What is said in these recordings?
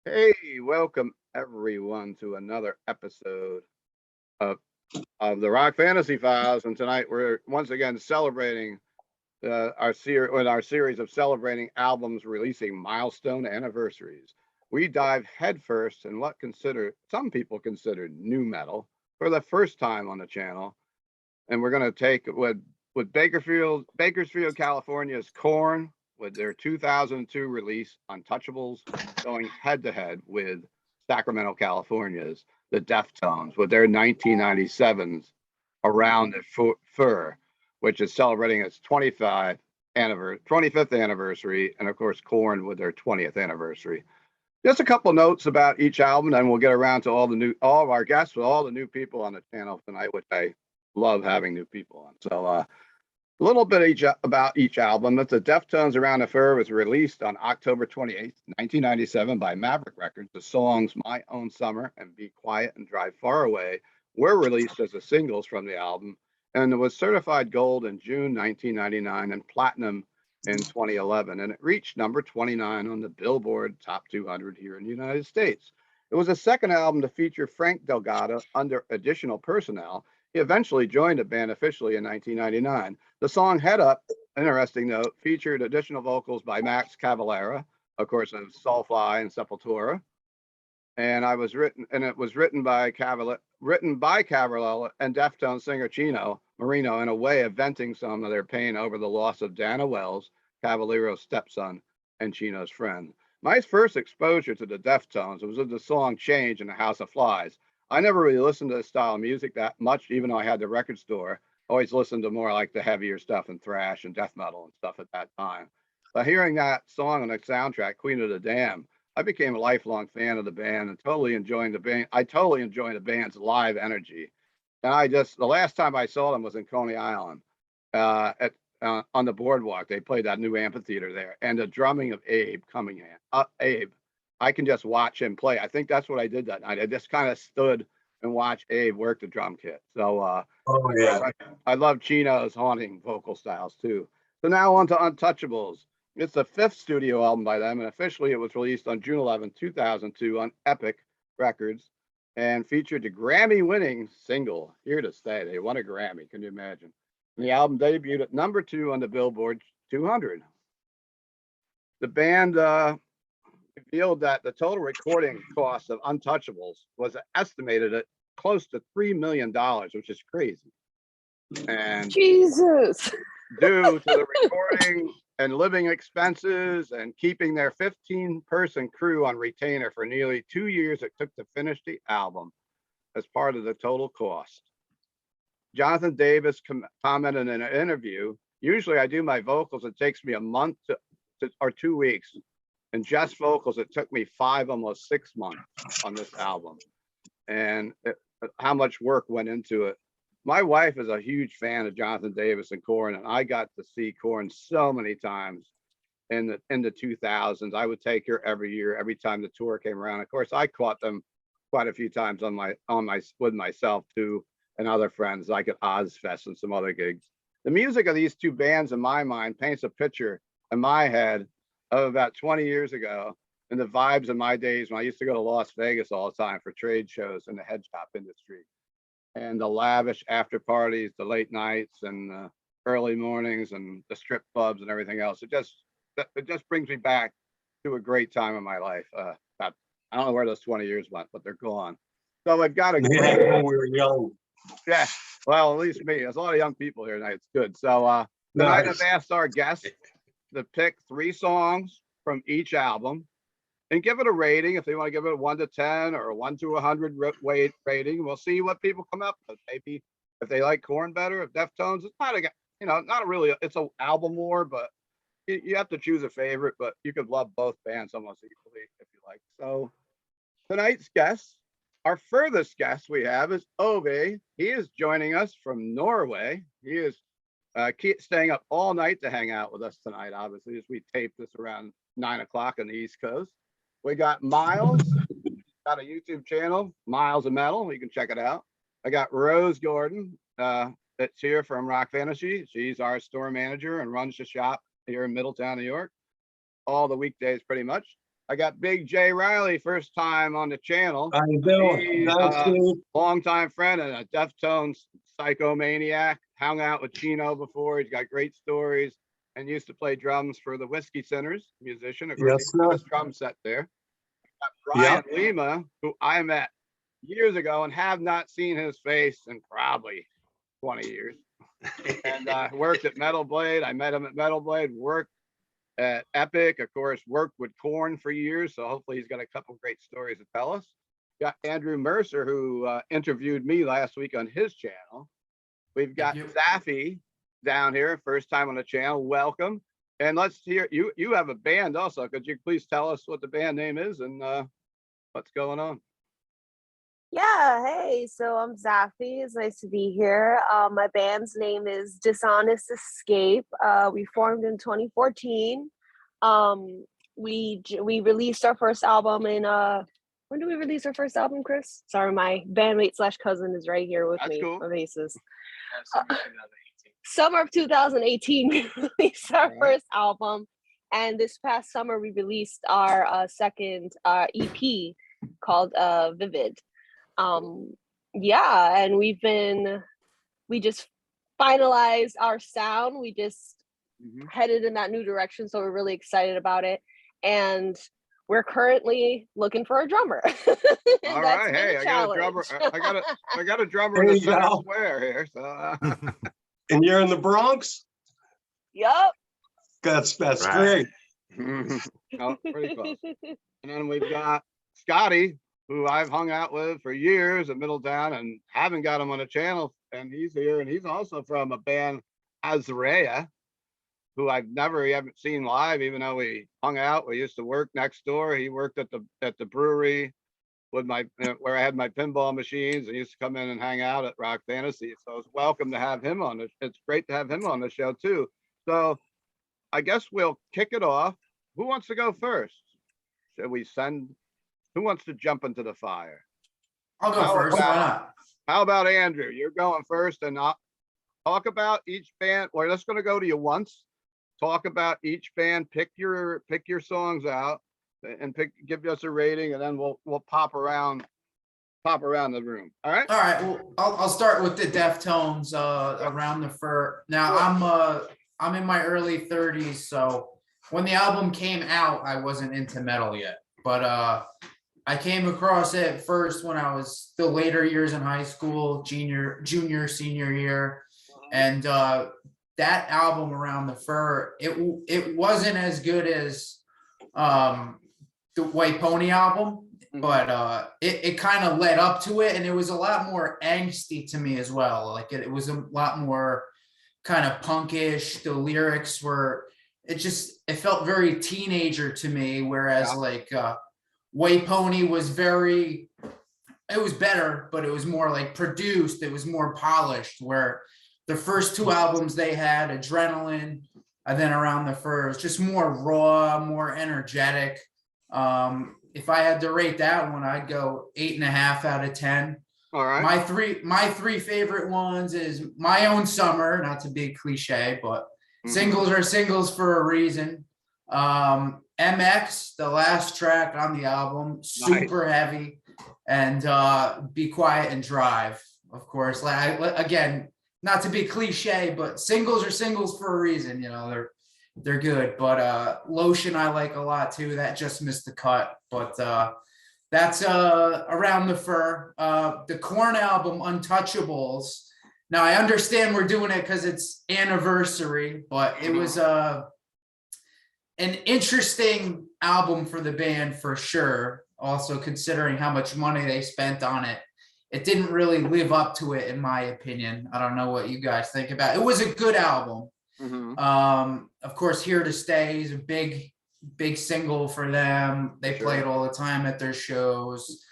Hey, welcome everyone to another episode of the Rock Fantasy Files, and tonight we're once again celebrating our series of celebrating albums releasing milestone anniversaries. We dive headfirst in what some people consider new metal for the first time on the channel, and we're going to take with Bakersfield, California's Korn with their 2002 release Untouchables, going head to head with Sacramento, California's the Deftones with their 1997's Around the Fur, which is celebrating its 25th anniversary, and of course Korn with their 20th anniversary. Just a couple notes about each album, and we'll get around to all of our guests with all the new people on the channel tonight, which I love having new people on. So a little bit about each album. That's the Deftones Around the Fur was released on October 28th, 1997 by Maverick Records. The songs My Own Summer and Be Quiet and Drive Far Away were released as the singles from the album, and it was certified gold in June 1999 and platinum in 2011, and it reached number 29 on the Billboard Top 200 here in the United States. It was the second album to feature Frank Delgado under additional personnel. He eventually joined the band officially in 1999. The song Head Up, interesting note, featured additional vocals by Max Cavalera, of course, of Soulfly and Sepultura. And it was written by Cavalera and Deftones singer Chino Marino in a way of venting some of their pain over the loss of Dana Wells, Cavalera's stepson and Chino's friend. My first exposure to the Deftones was with the song Change in the House of Flies. I never really listened to this style of music that much, even though I had the record store. Always listened to more like the heavier stuff and thrash and death metal and stuff at that time. But hearing that song on the soundtrack, Queen of the Dam, I became a lifelong fan of the band and totally enjoying the band. I totally enjoy the band's live energy. And the last time I saw them was in Coney Island at on the boardwalk. They played that new amphitheater there, and the drumming of Abe Cunningham. Abe, I can just watch him play. I think that's what I did that night. I just kind of stood and watched Abe work the drum kit. So Oh yeah. I love Chino's haunting vocal styles too. So now on to Untouchables. It's the fifth studio album by them, and officially it was released on June 11, 2002 on Epic Records and featured the Grammy-winning single, Here to Stay. They won a Grammy, can you imagine? And the album debuted at number 2 on the Billboard 200. The band revealed that the total recording cost of Untouchables was estimated at close to $3 million, which is crazy. And Jesus. due to the recording and living expenses and keeping their 15-person crew on retainer for nearly 2 years it took to finish the album as part of the total cost. Jonathan Davis commented in an interview, usually I do my vocals, it takes me a month or 2 weeks. And just vocals, it took me 5, almost 6 months on this album. And how much work went into it. My wife is a huge fan of Jonathan Davis and Korn, and I got to see Korn so many times in the 2000s. I would take her every year, every time the tour came around. Of course, I caught them quite a few times with myself too, and other friends like at Ozfest and some other gigs. The music of these two bands, in my mind, paints a picture in my head of about 20 years ago and the vibes of my days when I used to go to Las Vegas all the time for trade shows in the head shop industry. And the lavish after parties, the late nights and the early mornings and the strip clubs and everything else. It just brings me back to a great time in my life. I don't know where those 20 years went, but they're gone. So I've got a great, When we were young. yeah, well, at least me. There's a lot of young people here tonight. It's good. So tonight I've asked our guests to pick 3 songs from each album and give it a rating. If they want to give it a 1 to 10 or a 1 to 100 rating, we'll see what people come up with. Maybe if they like Korn better, if Deftones, it's not not really, it's an album war, but you have to choose a favorite, but you could love both bands almost equally if you like. So tonight's guest, our furthest guest we have is Ove. He is joining us from Norway. He is staying up all night to hang out with us tonight, obviously, as we tape this around 9 o'clock on the East Coast. We got Miles, got a YouTube channel, Miles of Metal. You can check it out. I got Rose Gordon, that's here from Rock Fantasy. She's our store manager and runs the shop here in Middletown, New York, all the weekdays pretty much. I got Big J Riley, first time on the channel. How you doing? He's Thanks, a Steve. longtime friend and a Deftones psychomaniac. Hung out with Chino before. He's got great stories and used to play drums for the Whiskey Centers, musician. Of course, Yes, he's got sir. his drum set there. Brian Lima, who I met years ago and have not seen his face in probably 20 years. And worked at Metal Blade. I met him at Metal Blade, worked at Epic, of course, worked with Korn for years. So hopefully he's got a couple great stories to tell us. Got Andrew Mercer, who interviewed me last week on his channel. We've got Zaffy down here, first time on the channel. Welcome. And let's hear you have a band also. Could you please tell us what the band name is and what's going on? Yeah, hey, so I'm Zaffy. It's nice to be here. My band's name is Dishonest Escape. We formed in 2014. We released our first album in when did we release our first album, Chris? Sorry, my bandmate slash cousin is right here with That's me. cool. My bassist. Summer of 2018, we released our first album, and this past summer we released our second EP called Vivid. Yeah, and we just finalized our sound. We just headed in that new direction, so we're really excited about it. And we're currently looking for a drummer. All right, hey, I got a drummer. I got a drummer in the center square here. So, And you're in the Bronx? Yup. That's Right. great. Oh, pretty close. And then we've got Scotty, who I've hung out with for years at Middletown and haven't got him on the channel. And he's here, and he's also from a band, Azarea, who I haven't seen live, even though we hung out. We used to work next door. He worked at the brewery with where I had my pinball machines, and used to come in and hang out at Rock Fantasy. So it's welcome to have him on. It's great to have him on the show too. So I guess we'll kick it off. Who wants to go first? Should we who wants to jump into the fire? I'll go first. Why not? How about Andrew? You're going first, and I'll talk about each band. We're just going to go to you once. Talk about each band. Pick your songs out, and give us a rating, and then we'll pop around the room. All right. All right. Well, I'll start with the Deftones. Around the Fur. Now I'm in my early 30s, so when the album came out, I wasn't into metal yet, but I came across it first when I was the later years in high school, junior, senior year, and that album, Around the Fur, it wasn't as good as the White Pony album, but it kind of led up to it, and it was a lot more angsty to me as well. Like it was a lot more kind of punkish. The lyrics were, it felt very teenager to me, whereas like White Pony was it was better, but it was more like produced, it was more polished, where the first two albums they had, Adrenaline and then Around the Fur, was just more raw, more energetic. If I had to rate that one, I'd go 8.5 out of 10. All right. My three favorite ones is My Own Summer, not to be cliche, but singles are singles for a reason. MX, the last track on the album, super heavy, and Be Quiet and Drive, of course. Again, not to be cliche, but singles are singles for a reason. You know, they're good. But Lotion I like a lot too. That just missed the cut, but that's Around the Fur. The Korn album, Untouchables. Now I understand we're doing it because it's anniversary, but it was an interesting album for the band for sure. Also considering how much money they spent on it. It didn't really live up to it, in my opinion. I don't know what you guys think about it. It was a good album. Of course, Here to Stay is a big single for them. They play it all the time at their shows.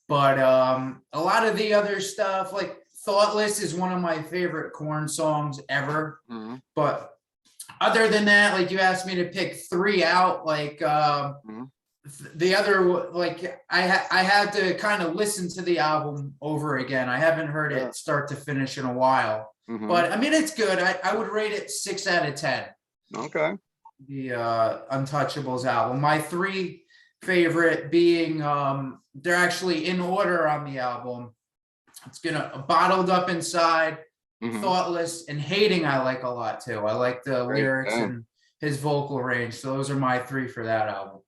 But a lot of the other stuff, like Thoughtless is one of my favorite Korn songs ever. But other than that, like you asked me to pick three out, like the other, like I had to kind of listen to the album over again. I haven't heard it start to finish in a while, but I mean, it's good. I would rate it 6 out of 10. Okay. The Untouchables album. My three favorite being they're actually in order on the album. It's gonna Bottled Up Inside, Mhm. Thoughtless, and Hating I like a lot too. I like the Great, lyrics yeah. and his vocal range. So those are my three for that album.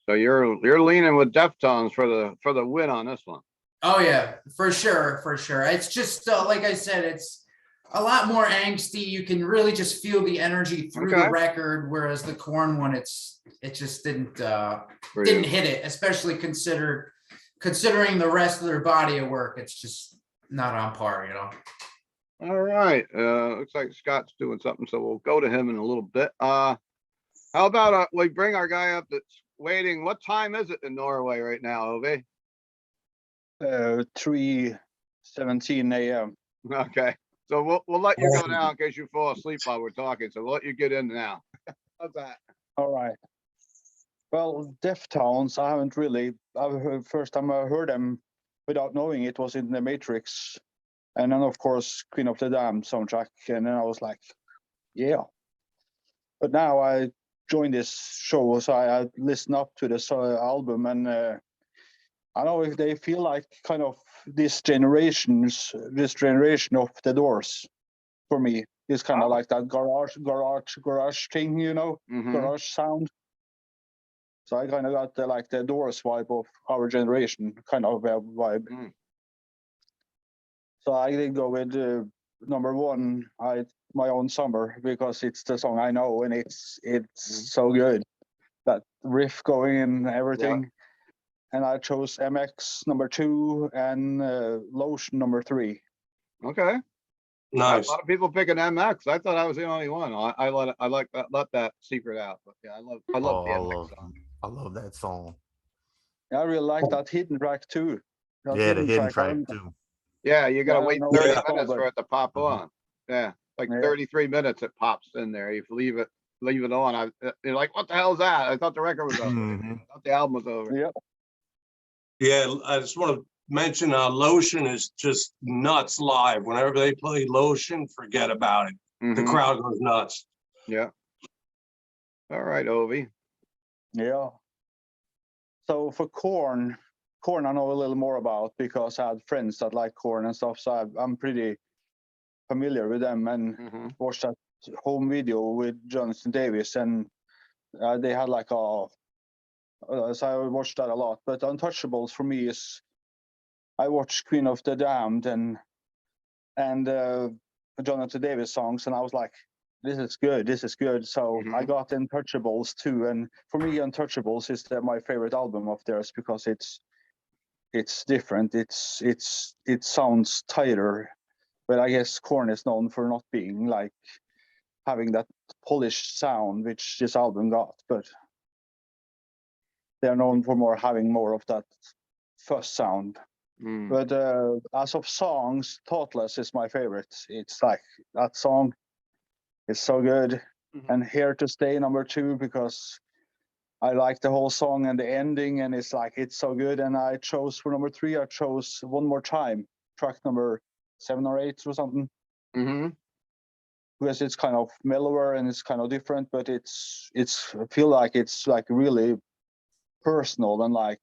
So you're leaning with Deftones for the win on this one. Oh yeah, for sure, for sure. It's just like I said, it's a lot more angsty. You can really just feel the energy through Okay. the record, whereas the Korn one, it just didn't For didn't you. hit it, especially considering the rest of their body of work. It's just not on par, you know. All right. Looks like Scott's doing something, so we'll go to him in a little bit. How about we bring our guy up that's waiting? What time is it in Norway right now, Ove? 3:17 a.m. Okay. So we'll let you go now in case you fall asleep while we're talking. So we'll let you get in now. How's that? All right. Well, Deftones, I haven't really. First time I heard them without knowing it was in the Matrix, and then of course Queen of the Damned soundtrack, and then I was like, yeah. But now I joined this show, so I listen up to this album, and I know if they feel like kind of this generation of the Doors for me is kind of like that garage thing, you know, Mhm. garage sound. So I kind of got the Doors vibe of our generation kind of vibe. Mm. So I did go with number one, My Own Summer, because it's the song I know and it's so good. That riff going and everything. And I chose MX number 2 and Lotion number 3. Okay. Nice. A lot of people picking MX. I thought I was the only one. I like that. Let that secret out. But yeah, I love the MX song. I love that song. I really like that hidden track too. That Yeah, the hidden track I too. Yeah, you gotta I wait don't know 30 what it's minutes called, for it to pop Mhm. on. Yeah, like Yeah. 33 minutes it pops in there. You leave it on. You're like, what the hell is that? I thought the record was over. Mhm. I thought the album was over. Yeah. Yeah, I just want to mention Lotion is just nuts live. Whenever they play Lotion, forget about it. The Mhm. crowd goes nuts. Yeah. All right, Ovi. Yeah. So for Korn I know a little more about because I had friends that like Korn and stuff. So I'm pretty familiar with them and Mhm. watched that home video with Jonathan Davis, and they had like so I watched that a lot. But Untouchables for me is I watched Queen of the Damned and Jonathan Davis songs, and I was like, this is good. So I Mhm. got Untouchables too, and for me, Untouchables is my favorite album of theirs because it's different. It sounds tighter, but I guess Korn is known for not being like having that polished sound which this album got, but they're known for having more of that fuzz sound. Mm. But as of songs, Thoughtless is my favorite. It's like that song is so good. Mhm. And Here to Stay number 2 because I like the whole song and the ending, and it's so good. And I chose for number 3, I chose One More Time, track number 7 or 8 or something, Mhm. because it's kind of mellower and it's kind of different, but I feel like it's like really personal and like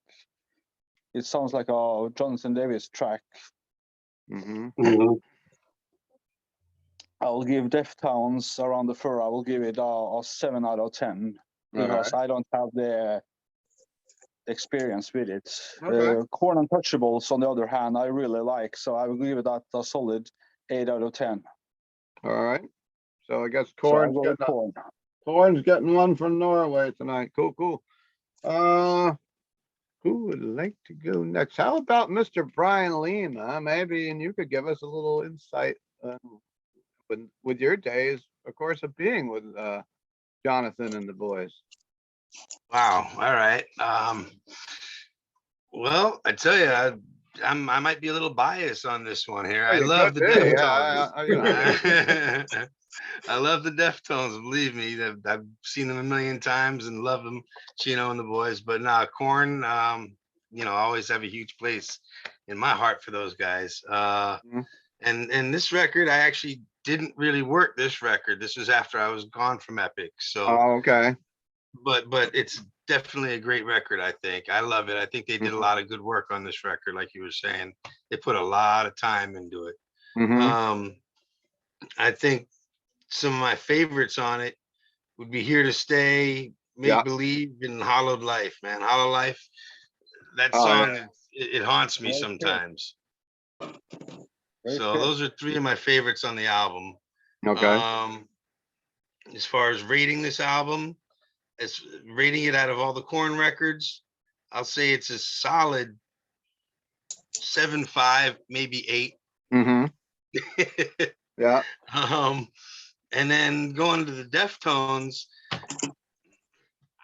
it sounds like a Jonathan Davis track. Mhm. Mhm. I'll give Deftones Around the Fur. I will give it a 7 out of 10 All because right. I don't have the experience with it. Okay. Korn Untouchables, on the other hand, I really like, so I will give it that a solid 8 out of 10. All right. So I guess So I'll go with Korn. Korn's getting one from Norway tonight. Cool. Who would like to go next? How about Mr. Brian Lima? Maybe, and you could give us a little insight with your days, of course, of being with Jonathan and the boys. Wow. All right. Well, I tell you, I might be a little biased on this one here. I You love could the be, Deftones. you know. I love the Deftones. Believe me, I've seen them a million times and love them, Chino and the boys. But nah, Korn, I always have a huge place in my heart for those guys. Mhm. And this record, I actually didn't really work this record. This was after I was gone from Epic. So Oh, okay. but it's definitely a great record, I think. I love it. I think they did a lot of good work on this record, like you were saying. They put a lot of time into it. Mhm. I think some of my favorites on it would be Here to Stay, Yeah. Make Believe, and Hollowed Life, man. Hollowed Life, that Oh, song, yeah. it haunts me Okay. sometimes. Very So good. those are three of my favorites on the album. Okay. As far as rating this album, as rating it out of all the Korn records, I'll say it's a solid 7.5, maybe 8. Mhm. Yeah. And then going to the Deftones,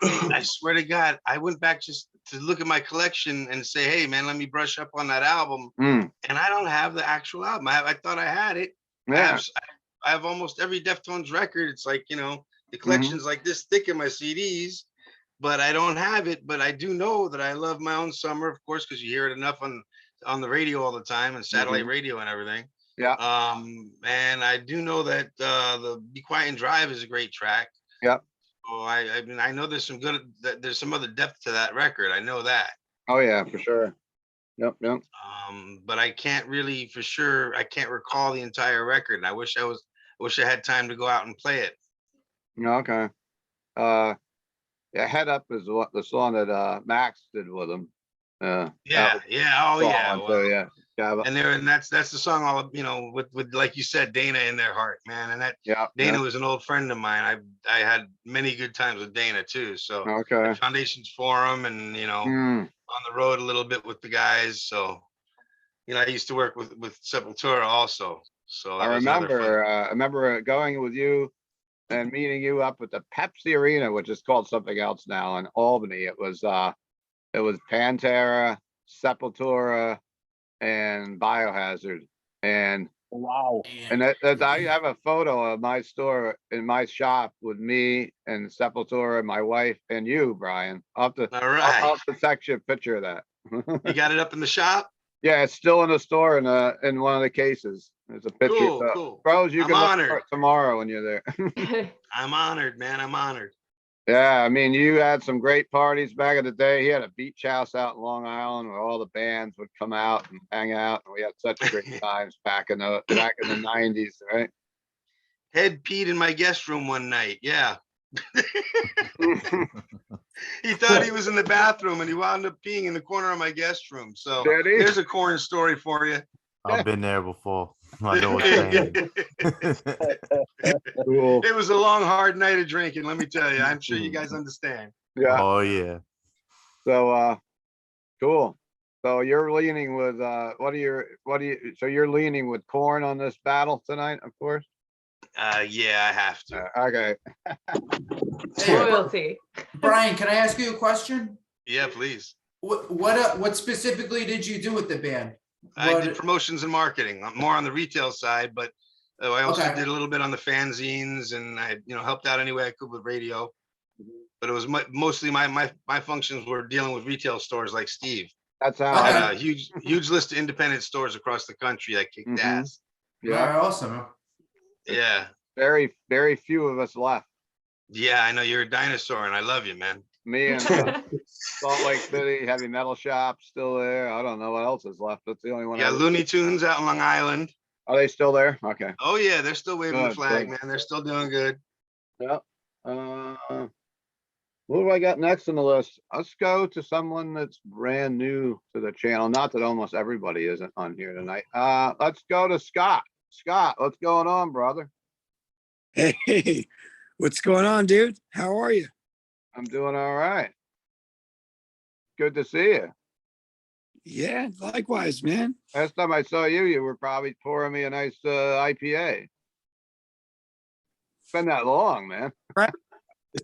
I swear to God, I went back just to look at my collection and say, hey, man, let me brush up on that album. Mm. And I don't have the actual album. I thought I had it. Yeah. I have almost every Deftones record. It's like, the Mm-hmm. collection's like this thick in my CDs, but I don't have it. But I do know that I love My Own Summer, of course, because you hear it enough on the radio all the time and satellite Mhm. radio and everything. Yeah. And I do know that the Be Quiet and Drive is a great track. Yeah. Oh, I mean, I know there's some other depth to that record. I know that. Oh yeah, for sure. Yep. Yep. But I can't really for sure. I can't recall the entire record. And I wish I had time to go out and play it. Okay. Yeah, Head Up is what the song that Max did with him. That Yeah, was yeah, oh the yeah. song, so Well, yeah. Yeah. and that's the song all with like you said, Dana in their heart, man. And that Yeah. Dana was an old friend of mine. I had many good times with Dana too. So Okay. the Foundations Forum and Mm. on the road a little bit with the guys. So I used to work with Sepultura also. So I that was another fun. remember going with you and meeting you up at the Pepsi Arena, which is called something else now in Albany. It was Pantera, Sepultura, and Biohazard. And Wow. I have a photo of my store in my shop with me and Sepultura, my wife, and you, Brian. All I'll right. have to text you a picture of that. You got it up in the shop? Yeah, it's still in the store in one of the cases. There's a picture. Cool, So, cool. Bros, you I'm can look honored. for it tomorrow when you're there. I'm honored, man. I'm honored. Yeah, I mean, you had some great parties back in the day. He had a beach house out in Long Island where all the bands would come out and hang out, and we had such great times back in the 90s, right? Head peed in my guest room one night. Yeah. He thought he was in the bathroom and he wound up peeing in the corner of my guest room. So Did he? there's a Korn story for you. I've been there before. I know what you're saying. Cool. It was a long, hard night of drinking, let me tell you. I'm sure you guys understand. Yeah. Oh yeah. So cool. So you're leaning with so you're leaning with Korn on this battle tonight, of course? Yeah, I have to. Okay. Hey, Royalty. Brian, can I ask you a question? Yeah, please. What specifically did you do with the band? I did promotions and marketing. I'm more on the retail side, but I also Okay. did a little bit on the fanzines, and I, helped out any way I could with radio. But it was mostly my functions were dealing with retail stores like Steve. That's how I Okay. had a huge list of independent stores across the country that kicked Mhm. ass. All yeah. right, awesome. Yeah, Very, very few of us left. yeah. I know you're a dinosaur, and I love you, man. Me and Salt Lake City Heavy Metal Shop still there. I don't know what else is left. That's the only one. Yeah, Looney Tunes out in Long Island. Are they still there? Okay. Oh yeah, they're still waving the Good, flag, good. man. They're still doing good. Yep. What do I got next on the list? Let's go to someone that's brand new to the channel. Not that almost everybody isn't on here tonight. Let's go to Scott. Scott, what's going on, brother? Hey, what's going on, dude? How are you? I'm doing all right. Good to see you. Yeah, likewise, man. Last time I saw you, you were probably pouring me a nice IPA. It's been that long, man. That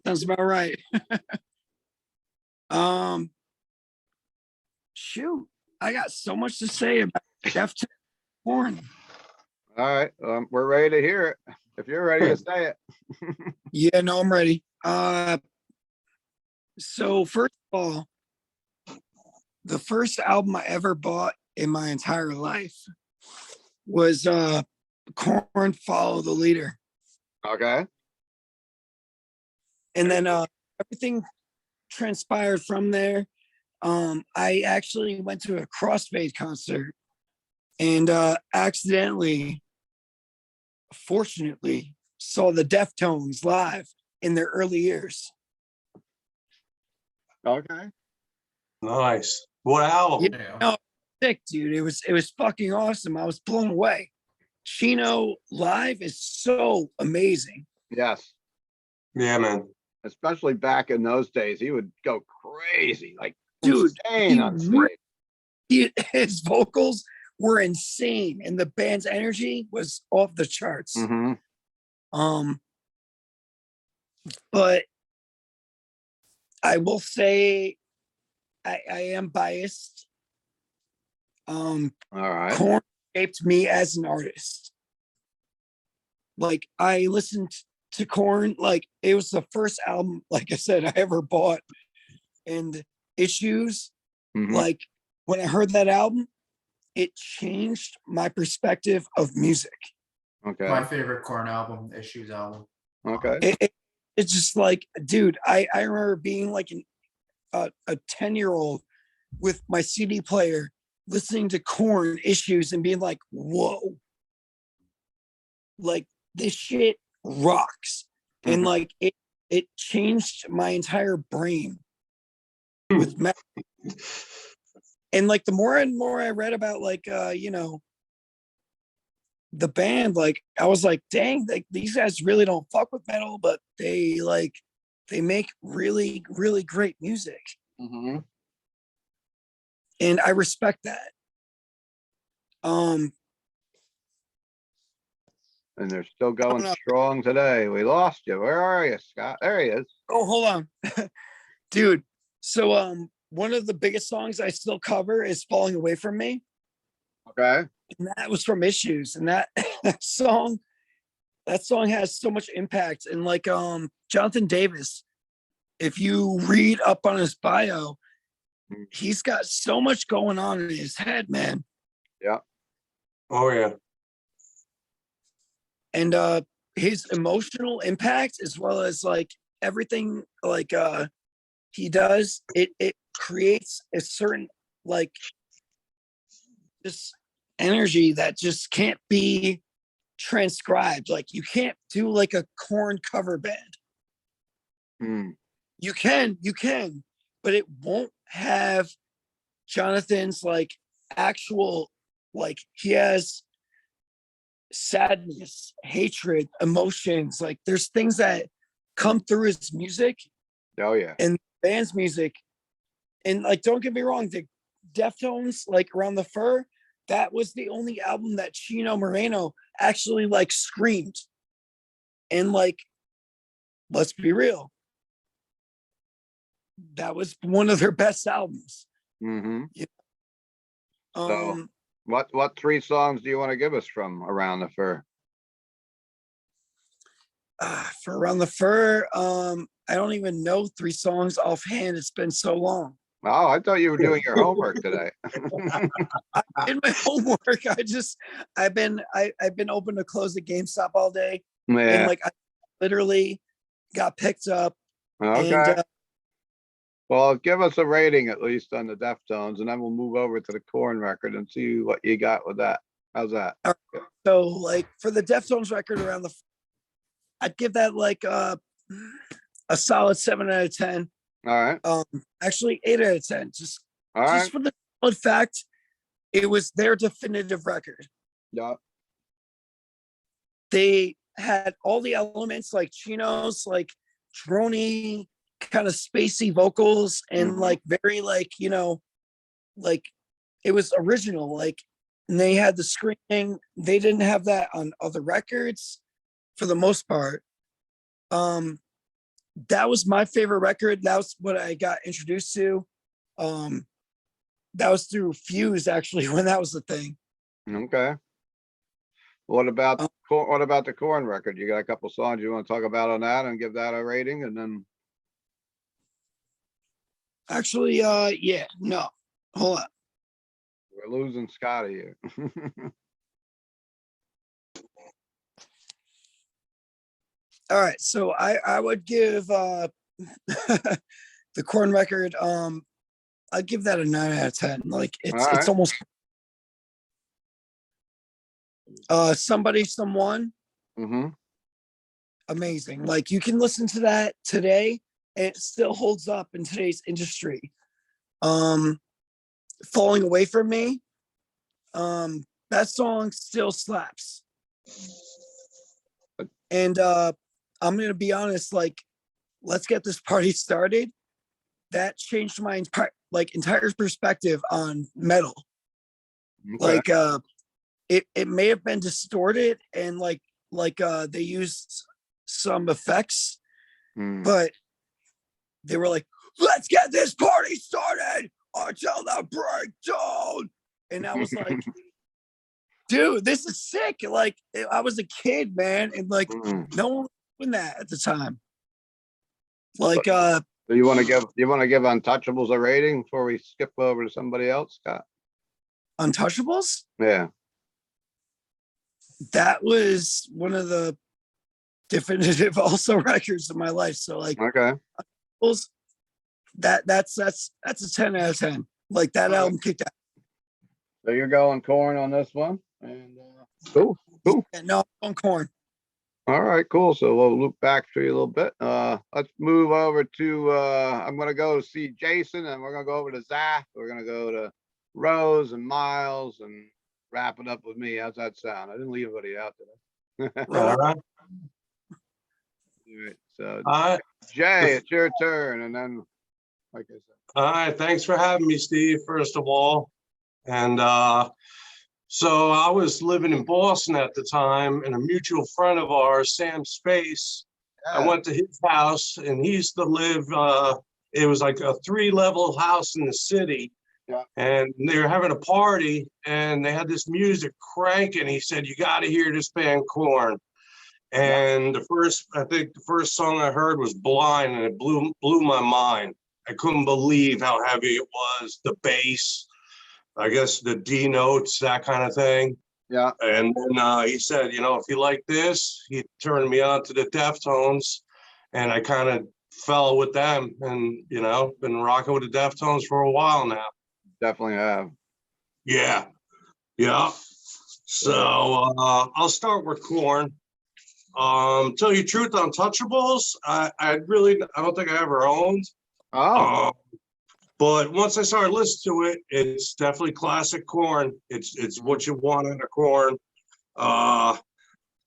sounds about right. Shoot, I got so much to say about Deftones. Korn. All right, we're ready to hear it. If you're ready to say it. Yeah, no, I'm ready. So first of all, the first album I ever bought in my entire life was Korn Follow the Leader. Okay. And then everything transpired from there. I actually went to a Crossfade concert and accidentally, fortunately, saw the Deftones live in their early years. Okay. Nice. What album? Yeah. No, sick, dude. It was fucking awesome. I was blown away. Chino live is so amazing. Yes. Yeah, man. Especially back in those days, he would go crazy, like Dude, insane on stage. His vocals were insane, and the band's energy was off the charts. Mm-hmm. But I will say I am biased. All right. Korn shaped me as an artist. Like I listened to Korn, like it was the first album, like I said, I ever bought. And Issues, Mhm. like when I heard that album, it changed my perspective of music. Okay. My favorite Korn album, Issues album. Okay. It's just like, dude, I remember being like a 10-year-old with my CD player listening to Korn Issues and being like, whoa, like this shit rocks. And Mhm. like it changed my entire brain with metal. And like the more and more I read about like you know, the band, like I was like, dang, like these guys really don't fuck with metal, but they make really, really great music. Mhm. And I respect that. And they're still going know. strong today. We lost you. Where are you, Scott? There he is. Oh, hold on. Dude. So one of the biggest songs I still cover is Falling Away From Me. Okay. And that was from Issues. And that that song has so much impact. And like Jonathan Davis, if you read up on his bio, he's got so much going on in his head, man. Yeah. Oh, yeah. And his emotional impact, as well as like everything like he does, it creates a certain like just energy that just can't be transcribed. Like you can't do like a Korn cover band. Hmm. You can, but it won't have Jonathan's like actual, like he has sadness, hatred, emotions. Like there's things that come through his music Oh yeah. and band's music. And like, don't get me wrong, the Deftones, like Around the Fur, that was the only album that Chino Moreno actually like screamed. And like, let's be real, that was one of their best albums. Mm-hmm. Um, What three songs do you want to give us from Around the Fur? for Around the Fur, I don't even know three songs offhand. It's been so long. Oh, I thought you were doing your homework today. In my homework, I've been open to close at GameStop all day, and Yeah. like I literally got picked up. Okay. And Well, give us a rating at least on the Deftones, and then we'll move over to the Korn record and see what you got with that. How's that? so like for the Deftones record Around the, I'd give that like a solid 7 out of 10. All right. Actually 8 out of 10. Just All right. for the solid fact, it was their definitive record. Yeah. They had all the elements like Chino's, like droney, kind of spacey vocals, and Mhm. like very like, you know, like it was original. Like, and they had the screaming. They didn't have that on other records for the most part. That was my favorite record. That was what I got introduced to. That was through Fuse actually when that was the thing. Okay. What about the Korn record? You got a couple songs you want to talk about on that and give that a rating, and then Actually, yeah, no, hold on. we're losing Scotty here. All right, so I would give the Korn record, I'd give that a 9 out of 10. Like it's Alright. almost Somebody Someone, Mm-hmm. amazing. Like you can listen to that today and it still holds up in today's industry. Falling Away From Me, that song still slaps. And I'm gonna be honest, like, Let's Get This Party Started, that changed my entire perspective on metal. Okay. Like it may have been distorted and they used some effects, but they were like, let's get this party started until the breakdown. And I was like, dude, this is sick. Like I was a kid, man, and like no one was doing that at the time. Like Do you want to give Untouchables a rating before we skip over to somebody else, Scott? Untouchables, Yeah. that was one of the definitive also records of my life. So like Okay. that's a 10 out of 10. Like that album kicked out. So you're going Korn on this one, and cool. Yeah, no, on Korn. All right, cool. So we'll loop back to you a little bit. Let's move over to I'm gonna go see Jason, and we're gonna go over to Zach. We're gonna go to Rose and Miles, and wrap it up with me. How's that sound? I didn't leave anybody out today. All right. All right, so All right. Jay, it's your turn, and then like I said. All right. Thanks for having me, Steve, first of all. And so I was living in Boston at the time, and a mutual friend of ours, Sam Space, I went to his house, and he used to live, it was like a 3-level house in the city. Yeah. And they were having a party, and they had this music cranking. He said, you got to hear this band Korn. And I think the first song I heard was Blind, and it blew my mind. I couldn't believe how heavy it was, the bass, I guess the D notes, that kind of thing. Yeah. And then he said, if you like this, he turned me on to the Deftones, and I kind of fell with them, and been rocking with the Deftones for a while now. Definitely have. Yeah. So I'll start with Korn. Tell you the truth, Untouchables, I don't think I ever owned. Oh. But once I started listening to it, it's definitely classic Korn. It's what you want in a Korn. I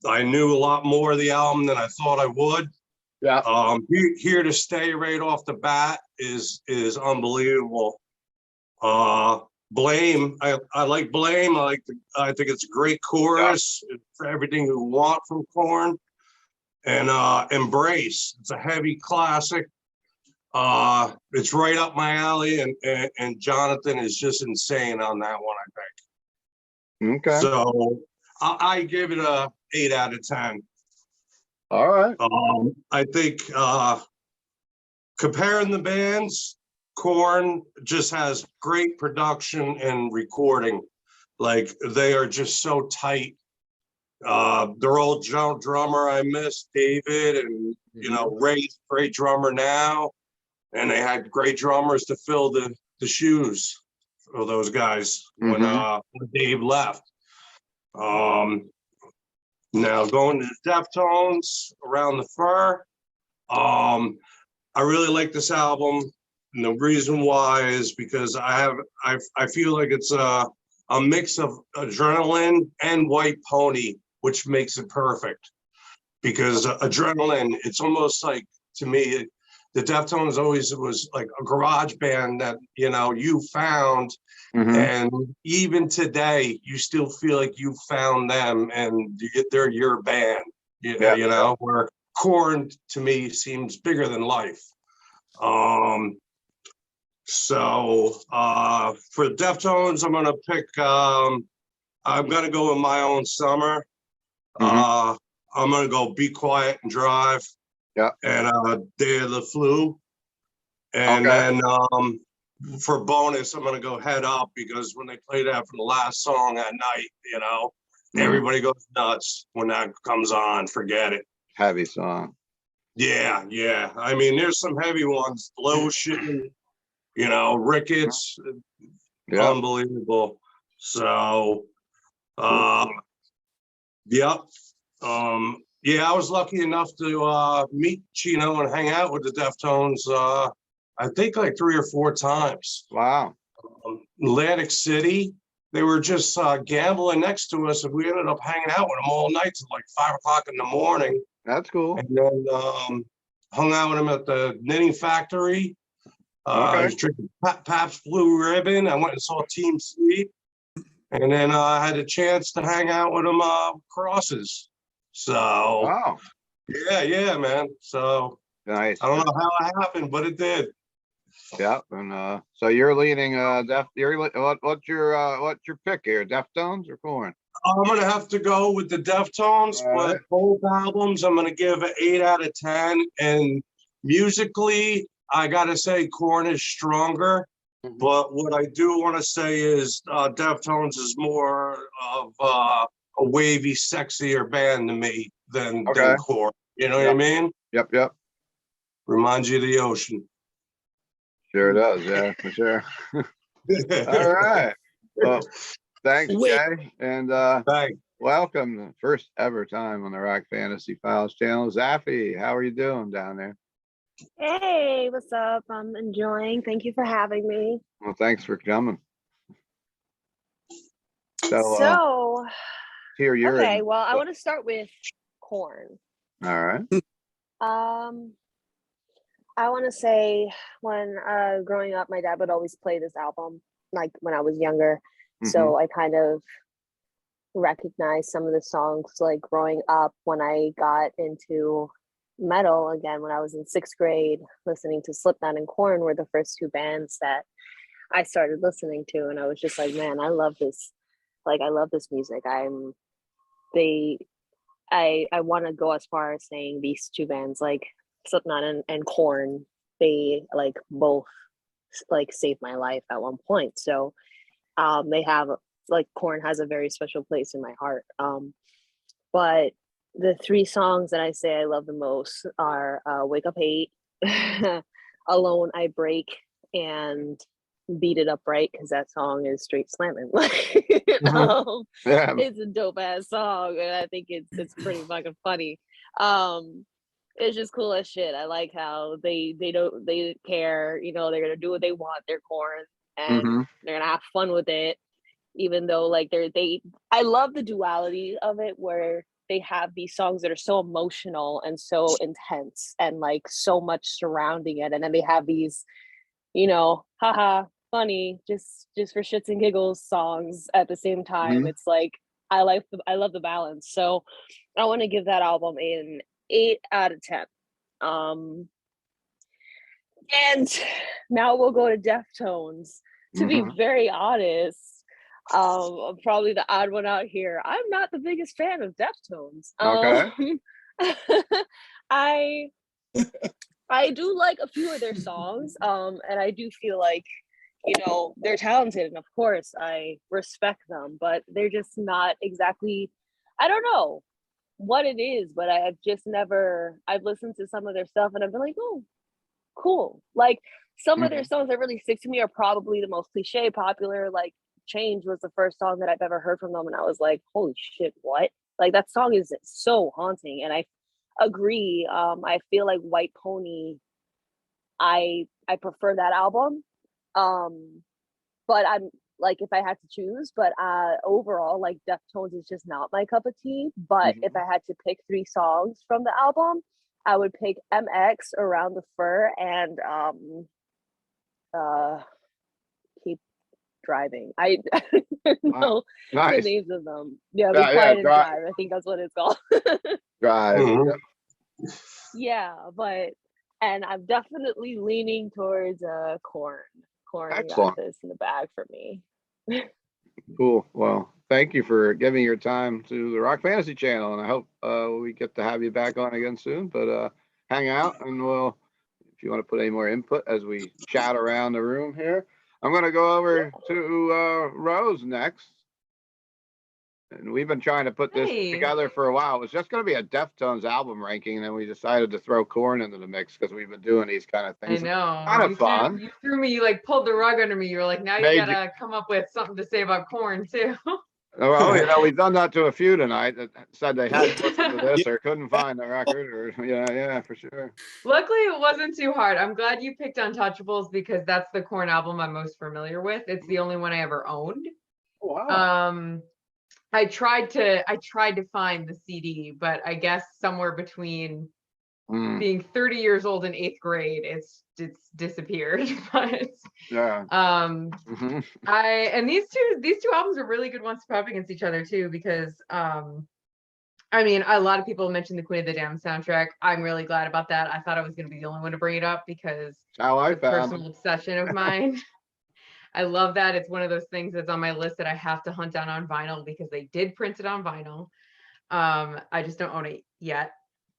knew a lot more of the album than I thought I would. Yeah. Here to Stay right off the bat is unbelievable. Blame, I like Blame. I think it's a great chorus. It's everything you want from Korn. And Embrace, it's a heavy classic. It's right up my alley, and Jonathan is just insane on that one, I think. Okay. So I give it a 8 out of 10. All right. I think comparing the bands, Korn just has great production and recording. Like they are just so tight. Their old drummer, I miss David, and Ray's great drummer now. And they had great drummers to fill the shoes of those guys when Dave left. Now going to the Deftones, Around the Fur. I really like this album, and the reason why is because I feel like it's a mix of Adrenaline and White Pony, which makes it perfect. Because Adrenaline, it's almost like, to me, the Deftones always was like a garage band that you found, and even today you still feel like you found them and they're your band. Where Korn to me seems bigger than life. So for Deftones, I'm gonna pick. I'm gonna go with My Own Summer. I'm gonna go Be Quiet and Drive. Yeah. And Day of the Flu. And then for bonus, I'm gonna go Head Up, because when they play that for the last song at night, everybody goes nuts when that comes on. Forget it. Heavy song. Yeah, yeah. I mean, there's some heavy ones. Lotion, Ricketts, Yeah. unbelievable. So, yep. Yeah, I was lucky enough to meet Chino and hang out with the Deftones. I think like 3 or 4 times. Wow. Atlantic City, they were just gambling next to us, and we ended up hanging out with them all night till like 5 o'clock in the morning. That's cool. And then hung out with them at the knitting factory. I was drinking Pabst Blue Ribbon. I went and saw Team Sleep. And then I had a chance to hang out with them crosses. So, Wow. yeah, man. So, Nice. I don't know how it happened, but it did. Yeah. And so you're leaning what's your pick here? Deftones or Korn? I'm going to have to go with the Deftones, All but right. both albums I'm going to give an 8 out of 10. And musically, I got to say Korn is stronger. But what I do want to say is Deftones is more of a wavy, sexier band to me than Korn. You know what I mean? Yep. Reminds you of the ocean. Sure does. Yeah, for sure. All right. Well, thanks, Wait. Jay. And Thanks. welcome the first ever time on the Rock Fantasy Files channel. Zaffy, how are you doing down there? Hey, what's up? I'm enjoying. Thank you for having me. Well, thanks for coming. So, So, here you're okay, in. well, I want to start with Korn. All right. I want to say when growing up, my dad would always play this album, like when I was younger. So I kind of recognized some of the songs, like growing up when I got into metal again when I was in 6th grade. Listening to Slipknot and Korn were the first 2 bands that I started listening to, and I was just like, man, I love this. Like, I love this music. I want to go as far as saying these 2 bands, like Slipknot and Korn, they like both like saved my life at one point. So they have, like, Korn has a very special place in my heart. But the 3 songs that I say I love the most are Wake Up Hate, Alone I Break, and Beat It Up Right, because that song is straight slamming. Yeah. It's a dope ass song, and I think it's pretty fucking funny. It's just cool as shit. I like how they care, they're gonna do what they want. They're Korn, and they're gonna have fun with it, even though like I love the duality of it, where they have these songs that are so emotional and so intense and like so much surrounding it, and then they have these, haha, funny, just for shits and giggles songs at the same time. It's like I love the balance. So I want to give that album an 8 out of 10. And now we'll go to Deftones. To be very honest, I'm probably the odd one out here. I'm not the biggest fan of Deftones. I do like a few of their songs, and I do feel like, they're talented, and of course I respect them, but they're just not exactly, I don't know what it is, but I've listened to some of their stuff and I've been like, oh, cool. Like, some of their songs that really stick to me are probably the most cliche popular. Like, Change was the first song that I've ever heard from them, and I was like, holy shit, what? Like, that song is so haunting, and I agree. I feel like White Pony, I prefer that album. But I'm like, if I had to choose, but overall, like, Deftones is just not my cup of tea. But if I had to pick 3 songs from the album, I would pick MX, Around the Fur, and Keep Driving. I don't know the names of them. Yeah, Be Quiet and Drive. I think that's what it's called. Drive. Yeah, and I'm definitely leaning towards Korn. Korn got this in the bag for me. Cool. Well, thank you for giving your time to the Rock Fantasy channel, and I hope we get to have you back on again soon. But hang out, and if you want to put any more input as we chat around the room here. I'm going to go over to Rose next. And we've been trying to put this Hey. together for a while. It was just going to be a Deftones album ranking, and then we decided to throw Korn into the mix because we've been doing these kind of I things. know. Kind of You fun. you threw me, you like pulled the rug under me. You were like, now you Made you- gotta come up with something to say about Korn too. Well, we've done that to a few tonight that said they had to listen to this or couldn't find the record, or yeah, for sure. Luckily, it wasn't too hard. I'm glad you picked Untouchables because that's the Korn album I'm most familiar with. It's the only one I ever owned. Wow. I tried to find the CD, but I guess somewhere between being 30 years old in 8th grade, it's disappeared. But Yeah. Mhm. and these two albums are really good ones to put up against each other too, because I mean, a lot of people mentioned the Queen of the Damned soundtrack. I'm really glad about that. I thought I was going to be the only one to bring it up because How I it's a found personal obsession of mine. I love that. It's one of those things that's on my list that I have to hunt down on vinyl because they did print it on vinyl. I just don't own it yet.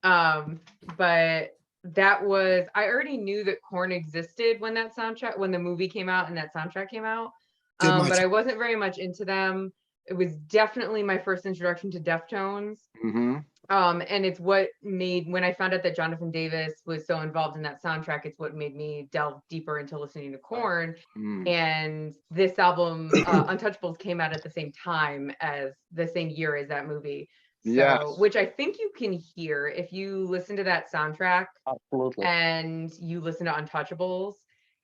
But that was, I already knew that Korn existed when the movie came out and that soundtrack came out. But I wasn't very much into them. It was definitely my first introduction to Deftones. Mm-hmm. And it's what made, when I found out that Jonathan Davis was so involved in that soundtrack, it's what made me delve deeper into listening to Korn. And this album, Untouchables, came out at the same time as the same year as that movie. So, Yes. which I think you can hear if you listen to that soundtrack. Absolutely. And you listen to Untouchables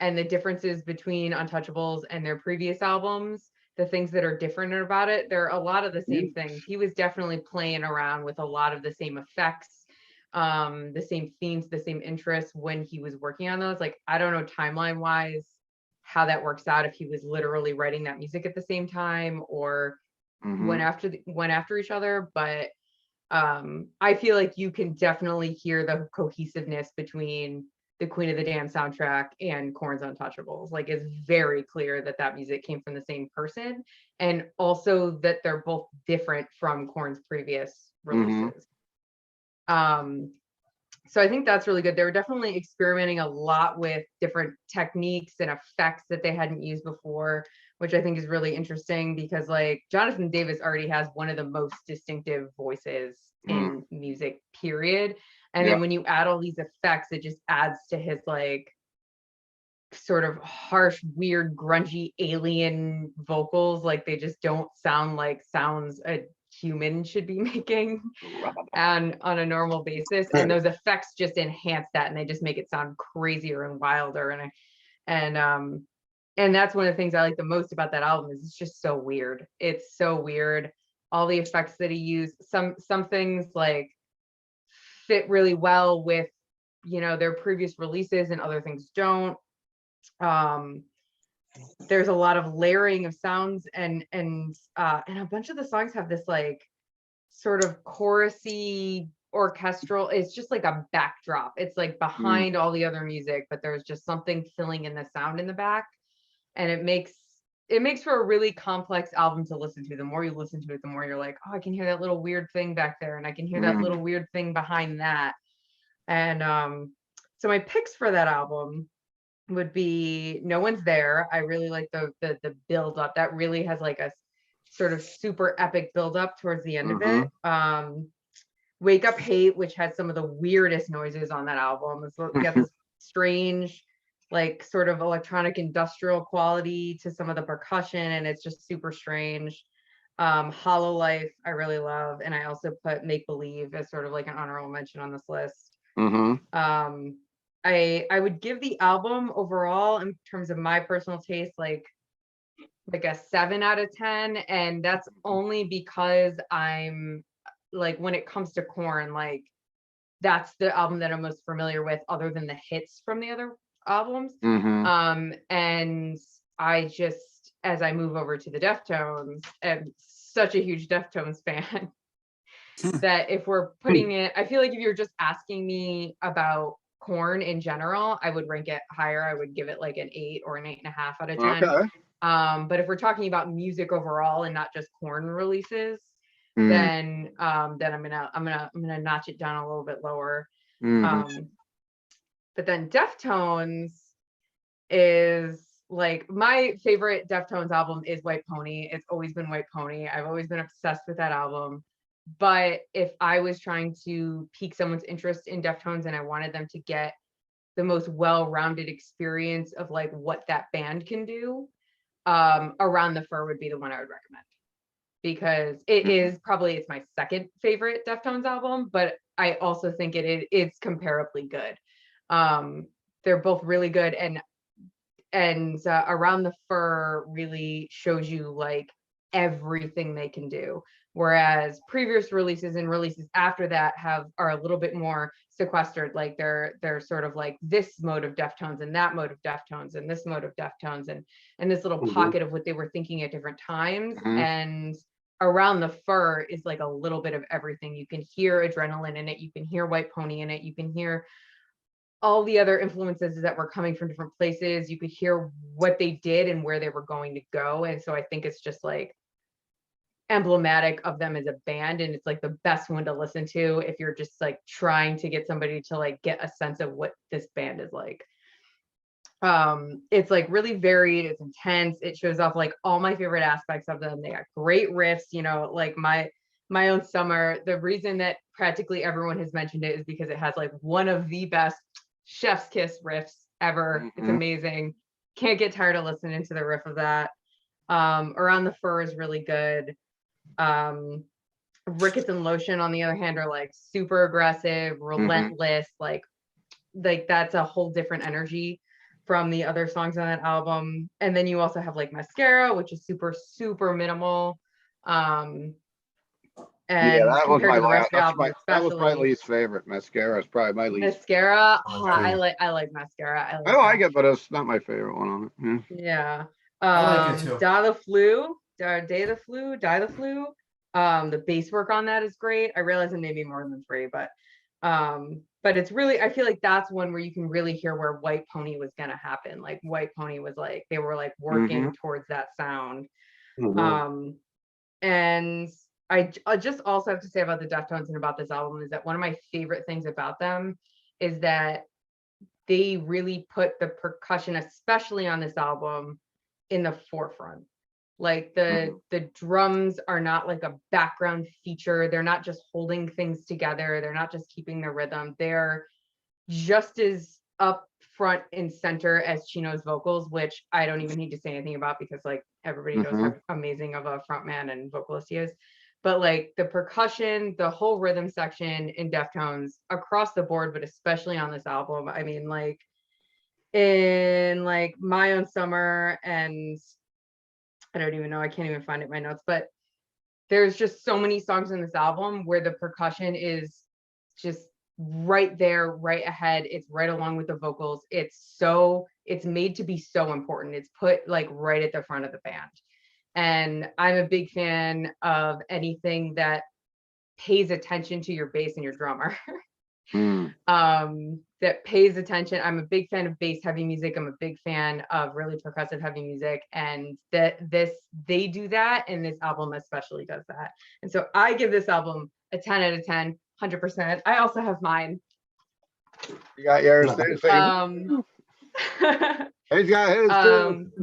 and the differences between Untouchables and their previous albums, the things that are different about it, there are a lot of the same things. He was definitely playing around with a lot of the same effects, the same themes, the same interests when he was working on those. Like, I don't know timeline wise how that works out, if he was literally writing that music at the same time or went after each other, but I feel like you can definitely hear the cohesiveness between the Queen of the Damned soundtrack and Korn's Untouchables. Like, it's very clear that that music came from the same person, and also that they're both different from Korn's previous releases. So I think that's really good. They were definitely experimenting a lot with different techniques and effects that they hadn't used before, which I think is really interesting because, like, Jonathan Davis already has one of the most distinctive voices in music, period. And then when you add all these effects, it just adds to his, like, sort of harsh, weird, grungy alien vocals. Like, they just don't sound like sounds a human should be making and on a normal basis. And those effects just enhance that, and they just make it sound crazier and wilder. And that's one of the things I like the most about that album is it's just so weird. It's so weird. All the effects that he used, some things like fit really well with, you know, their previous releases, and other things don't. There's a lot of layering of sounds, and a bunch of the songs have this, like, sort of chorusy orchestral, it's just like a backdrop. It's like behind all the other music, but there's just something filling in the sound in the back. And it makes for a really complex album to listen to. The more you listen to it, the more you're like, oh, I can hear that little weird thing back there, and I can hear that little weird thing behind that. And so my picks for that album would be No One's There. I really like the build up. That really has like a sort of super epic build up towards the end of it. Wake Up Hate, which has some of the weirdest noises on that album. It's got this strange, like, sort of electronic industrial quality to some of the percussion, and it's just super strange. Hollow Life I really love, and I also put Make Believe as sort of like an honorable mention on this list. I would give the album overall, in terms of my personal taste, like a 7 out of 10, and that's only because I'm like, when it comes to Korn, like, that's the album that I'm most familiar with other than the hits from the other albums. And I just, as I move over to the Deftones, am such a huge Deftones fan that if we're putting it, I feel like if you're just asking me about Korn in general, I would rank it higher. I would give it like an 8 or an 8.5 out of 10. Okay. But if we're talking about music overall and not just Korn releases, then I'm gonna notch it down a little bit lower. But then Deftones is like my favorite Deftones album is White Pony. It's always been White Pony. I've always been obsessed with that album. But if I was trying to pique someone's interest in Deftones and I wanted them to get the most well-rounded experience of like what that band can do, Around the Fur would be the one I would recommend, because it is probably, it's my second favorite Deftones album, but I also think it's comparably good. They're both really good, and Around the Fur really shows you like everything they can do, whereas previous releases and releases after that are a little bit more sequestered. Like they're sort of like this mode of Deftones and that mode of Deftones and this mode of Deftones and this little pocket of what they were thinking at different times. And Around the Fur is like a little bit of everything. You can hear Adrenaline in it, you can hear White Pony in it, you can hear all the other influences that were coming from different places. You could hear what they did and where they were going to go. And so I think it's just like emblematic of them as a band, and it's like the best one to listen to if you're just like trying to get somebody to like get a sense of what this band is like. It's like really varied, it's intense, it shows off like all my favorite aspects of them. They got great riffs, you know, like my own summer. The reason that practically everyone has mentioned it is because it has like one of the best chef's kiss riffs ever. It's amazing. Can't get tired of listening to the riff of that. Around the Fur is really good. Rickets and Lotion, on the other hand, are like super aggressive, relentless, like that's a whole different energy from the other songs on that album. And then you also have like Mascara, which is super minimal. And Yeah, that was compared my to the rest last, of the album, that was my especially least favorite. Mascara is probably my least. Mascara, Oh, I like Mascara. I like it, but it's not my favorite one on it. Yeah. I like it too. Die the Flu, Die the Flu. The bass work on that is great. I realize it may be more than three, but it's really, I feel like that's one where you can really hear where White Pony was gonna happen. Like White Pony was like, they were like working towards that sound. And I just also have to say about the Deftones and about this album is that one of my favorite things about them is that they really put the percussion, especially on this album, in the forefront. Like the drums are not like a background feature. They're not just holding things together. They're not just keeping the rhythm. They're just as up front and center as Chino's vocals, which I don't even need to say anything about because like everybody knows how amazing of a frontman and vocalist he is. But like the percussion, the whole rhythm section in Deftones across the board, but especially on this album, I mean, like in like My Own Summer, and I don't even know, I can't even find it in my notes, but there's just so many songs in this album where the percussion is just right there, right ahead. It's right along with the vocals. It's made to be so important. It's put like right at the front of the band. And I'm a big fan of anything that pays attention to your bass and your drummer. That pays attention. I'm a big fan of bass heavy music. I'm a big fan of really percussive heavy music, and they do that, and this album especially does that. And so I give this album a 10 out of 10, 100%. I also have mine. You got yours. He's got his too.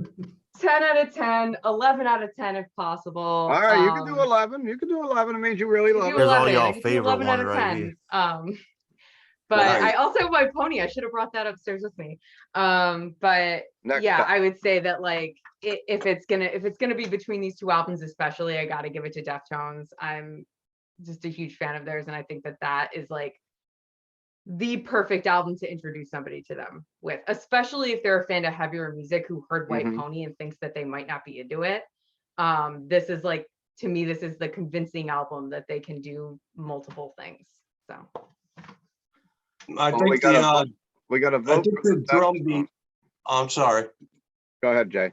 10 out of 10, 11 out of 10 if possible. All right, you can do 11. You can do 11. It means you really love it. Here's all 11. y'all I could do favorite 11 out one of right 10. here. But Nice. I also have my pony. I should have brought that upstairs with me. But Next yeah, time. I would say that like if it's gonna be between these two albums, especially, I got to give it to Deftones. I'm just a huge fan of theirs, and I think that is like the perfect album to introduce somebody to them with, especially if they're a fan of heavier music who heard White Pony and thinks that they might not be into it. This is like, to me, this is the convincing album that they can do multiple things. So I Well, think we got a I vote. think the drum beat. I'm sorry. Go ahead, Jay.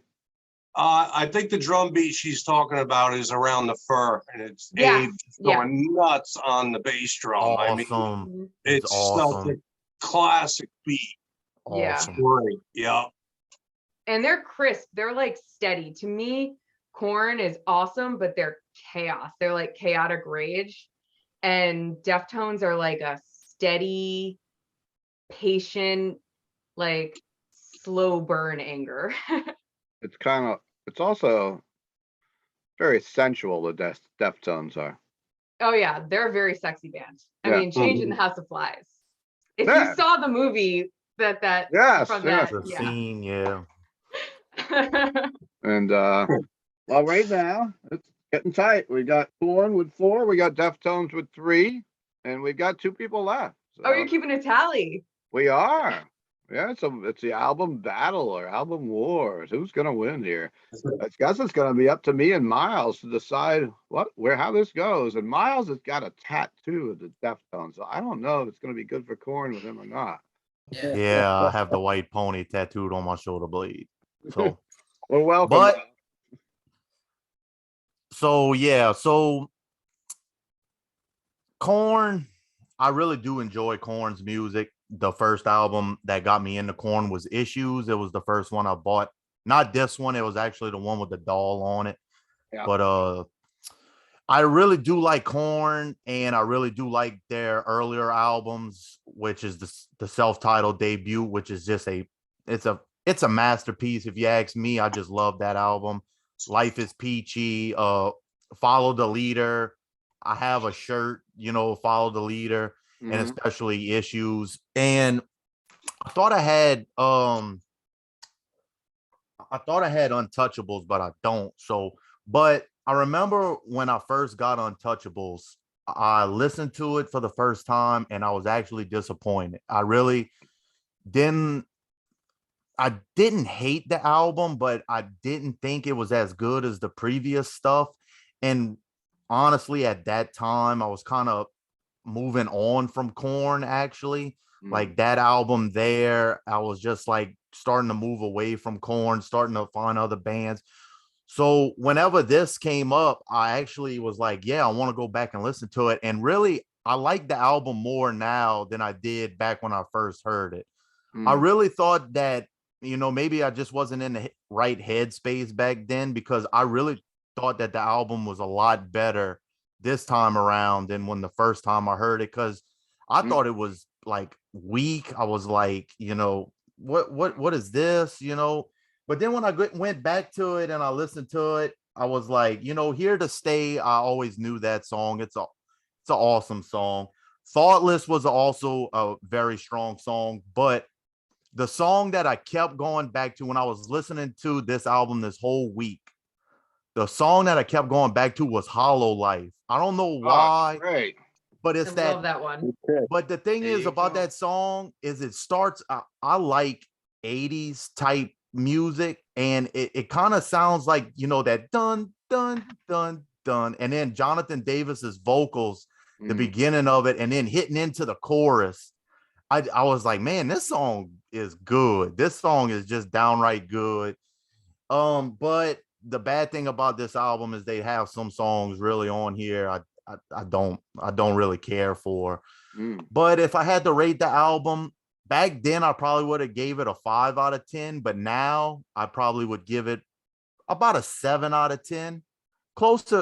I think the drum beat she's talking about is Around the Fur, and it's Yeah, Abe going nuts on the bass drum. I mean, Awesome. it's awesome. such a classic beat. Yeah. Awesome. Great. Yeah. And they're crisp. They're like steady. To me, Korn is awesome, but they're chaos. They're like chaotic rage. And Deftones are like a steady, patient, like slow burn anger. it's also very sensual, the Deftones are. Oh yeah, they're a very sexy band. I Yeah. mean, Changing the House of Flies. If Yeah. you saw the movie that Yes, from yes. that, The yeah. scene, yeah. And well, right now it's getting tight. We got Korn with 4, we got Deftones with 3, and we got 2 people left. Oh, you're keeping a tally. We are. Yeah, it's the album battle or album wars. Who's gonna win here? I guess it's gonna be up to me and Miles to decide how this goes. And Miles has got a tattoo of the Deftones, so I don't know if it's gonna be good for Korn with him or not. Yeah, I have the white pony tattooed on my shoulder blade. So, Well, welcome. but Miles. so Korn, I really do enjoy Korn's music. The first album that got me into Korn was Issues. It was the first one I bought. Not this one. It was actually the one with the doll on it. Yeah. But I really do like Korn, and I really do like their earlier albums, which is the self-titled debut, which is just it's a masterpiece. If you ask me, I just love that album. Life is Peachy, Follow the Leader. I have a shirt, Follow the Leader, and Mhm. especially Issues. And I thought I had Untouchables, but I don't. But I remember when I first got Untouchables, I listened to it for the first time and I was actually disappointed. I didn't hate the album, but I didn't think it was as good as the previous stuff. And honestly, at that time, I was kind of moving on from Korn, actually. Like that album there, I was just like starting to move away from Korn, starting to find other bands. So whenever this came up, I actually was like, yeah, I want to go back and listen to it. And really, I like the album more now than I did back when I first heard it. I really thought that, maybe I just wasn't in the right headspace back then, because I really thought that the album was a lot better this time around than when the first time I heard it, because I thought it was like weak. I was like, what is this, But then when I went back to it and I listened to it, I was like, Here to Stay. I always knew that song. It's an awesome song. Thoughtless was also a very strong song, but the song that I kept going back to when I was listening to this album this whole week, the song that I kept going back to was Hollow Life. I don't know why, Great. but I it's love that one. But the thing There is you about go. that song is it starts, I like 80s type music, and it kind of sounds like, that dun, dun, dun, dun. And then Jonathan Davis's vocals, the beginning of it, and then hitting into the chorus. I was like, man, this song is good. This song is just downright good. But the bad thing about this album is they have some songs really on here I don't really care for. But if I had to rate the album back then, I probably would have gave it a 5 out of 10. But now I probably would give it about a 7 out of 10,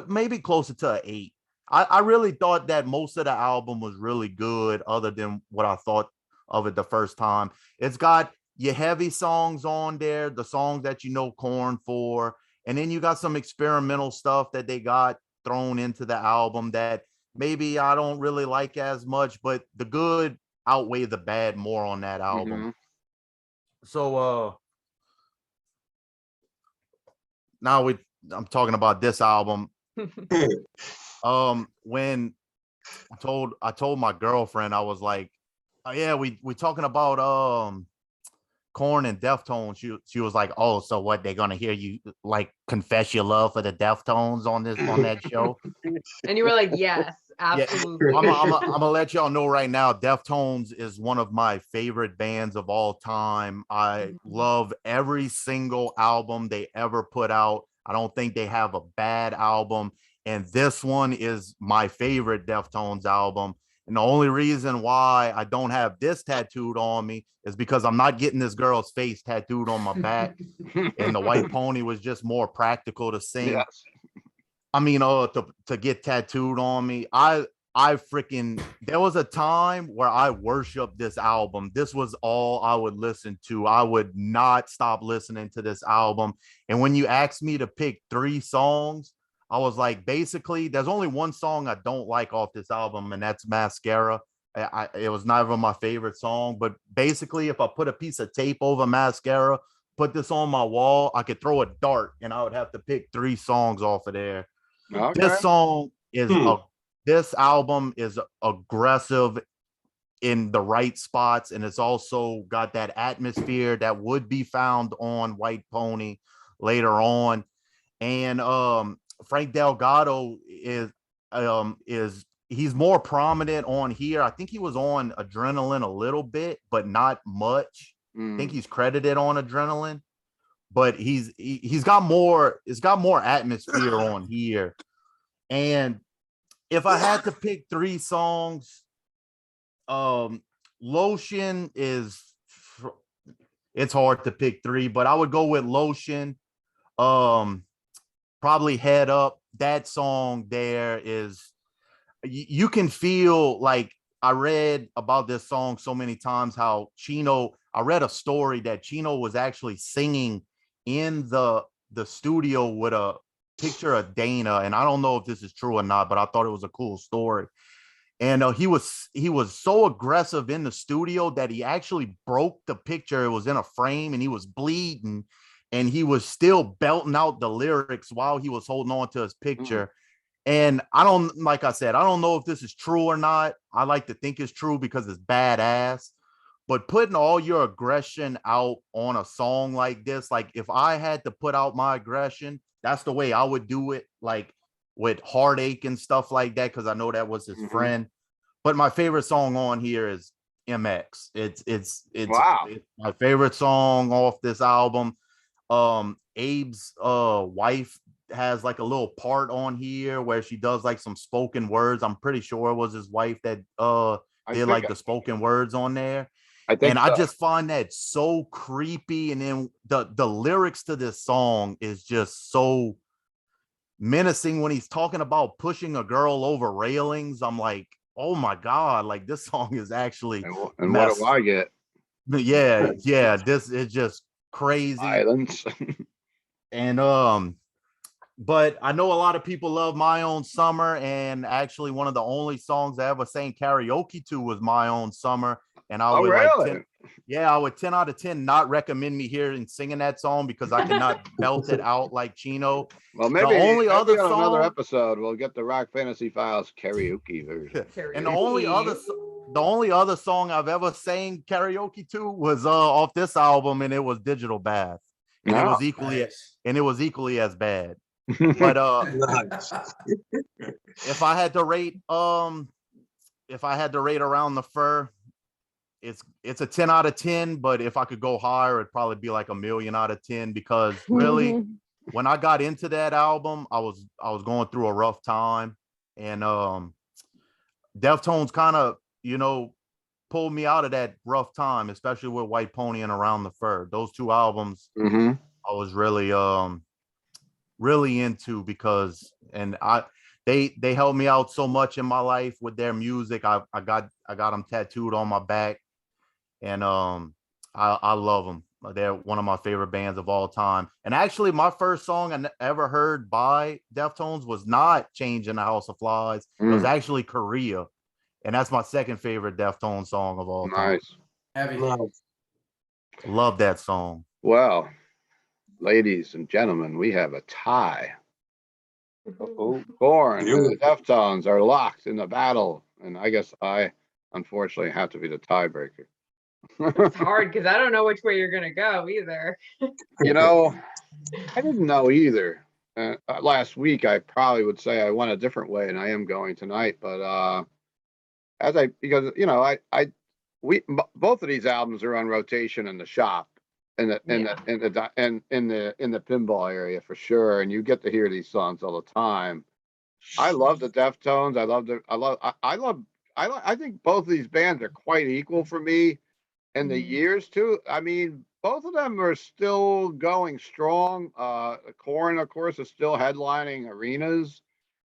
maybe closer to an 8. I really thought that most of the album was really good, other than what I thought of it the first time. It's got your heavy songs on there, the songs that Korn for, and then you got some experimental stuff that they got thrown into the album that maybe I don't really like as much, but the good outweigh the bad more on that album. So now I'm talking about this album. When I told my girlfriend, I was like, oh yeah, we talking about Korn and Deftones. She was like, oh, so what, they're gonna hear you like confess your love for the Deftones on that show? And you were like, yes, absolutely. I'm gonna let y'all know right now, Deftones is one of my favorite bands of all time. I love every single album they ever put out. I don't think they have a bad album, and this one is my favorite Deftones album. And the only reason why I don't have this tattooed on me is because I'm not getting this girl's face tattooed on my back. And the white pony was just more practical to sing. Yes. I mean, to get tattooed on me. I there was a time where I worshiped this album. This was all I would listen to. I would not stop listening to this album. And when you asked me to pick 3 songs, I was like, basically, there's only one song I don't like off this album, and that's Mascara. It was never my favorite song, but basically, if I put a piece of tape over Mascara, put this on my wall, I could throw a dart, and I would have to pick 3 songs off of there. Okay. This song is this album is aggressive in the right spots, and it's also got that atmosphere that would be found on White Pony later on. And Frank Delgado is he's more prominent on here. I think he was on Adrenaline a little bit, but not much. I think he's credited on Adrenaline, but he's got more, it's got more atmosphere on here. And if I had to pick 3 songs, Lotion it's hard to pick 3, but I would go with Lotion. Probably Head Up. That song there is, you can feel like, I read about this song so many times how Chino, I read a story that Chino was actually singing in the studio with a picture of Dana, and I don't know if this is true or not, but I thought it was a cool story. And he was so aggressive in the studio that he actually broke the picture. It was in a frame, and he was bleeding, and he was still belting out the lyrics while he was holding on to his picture. And like I said, I don't know if this is true or not. I like to think it's true because it's badass. But putting all your aggression out on a song like this, like if I had to put out my aggression, that's the way I would do it, like with Heartache and stuff like that, because I know that was his friend. But my favorite song on here is MX. It's my favorite song off this album. Abe's wife has like a little part on here where she does like some spoken words. I'm pretty sure it was his wife that did like the spoken words on there. I just find that so creepy. And then the lyrics to this song is just so menacing when he's talking about pushing a girl over railings. I'm like, oh my God, like this song is actually and what do I get? Yeah, this is just crazy. Violence. And but I know a lot of people love My Own Summer, and actually one of the only songs I ever sang karaoke to was My Own Summer. And I would I would 10 out of 10 not recommend me hearing singing that song because I cannot belt it out like Chino. Well, maybe the only other on song, another episode we'll get the Rock Fantasy Files karaoke version. And the only other song I've ever sang karaoke to was off this album, and it was Digital Bath. And it was equally as bad. But if I had to rate Around the Fur, it's a 10 out of 10, but if I could go higher, it'd probably be like a million out of 10, because really when I got into that album, I was going through a rough time, and Deftones kind of, pulled me out of that rough time, especially with White Pony and Around the Fur. Those 2 albums I was really really into, because they helped me out so much in my life with their music. I got them tattooed on my back, and I love them. They're one of my favorite bands of all time. And actually, my first song I ever heard by Deftones was not Change in the House of Flies. It was actually Korea, and that's my second favorite Deftones song of all time. Heavy. Love that song. Well, ladies and gentlemen, we have a tie. Korn and the Deftones are locked in the battle, and I guess I unfortunately have to be the tiebreaker. It's hard because I don't know which way you're gonna go either. I didn't know either. Last week, I probably would say I went a different way, and I am going tonight. But both of these albums are on rotation in the shop, in the pinball area for sure, and you get to hear these songs all the time. I love the Deftones. I think both of these bands are quite equal for me in the years too. I mean, both of them are still going strong. Korn, of course, is still headlining arenas.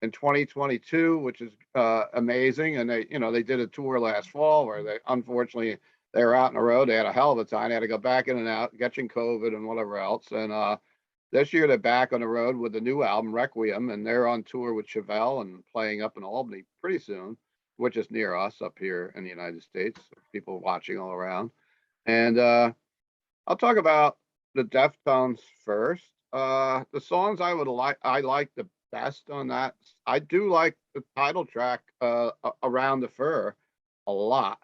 in 2022, which is amazing. And they did a tour last fall where unfortunately they were out on the road. They had a hell of a time. They had to go back in and out, catching COVID and whatever else. And this year they're back on the road with the new album Requiem, and they're on tour with Chevelle and playing up in Albany pretty soon, which is near us up here in the United States. People watching all around. And I'll talk about the Deftones first. The songs I like the best on that. I do like the title track, Around the Fur, a lot.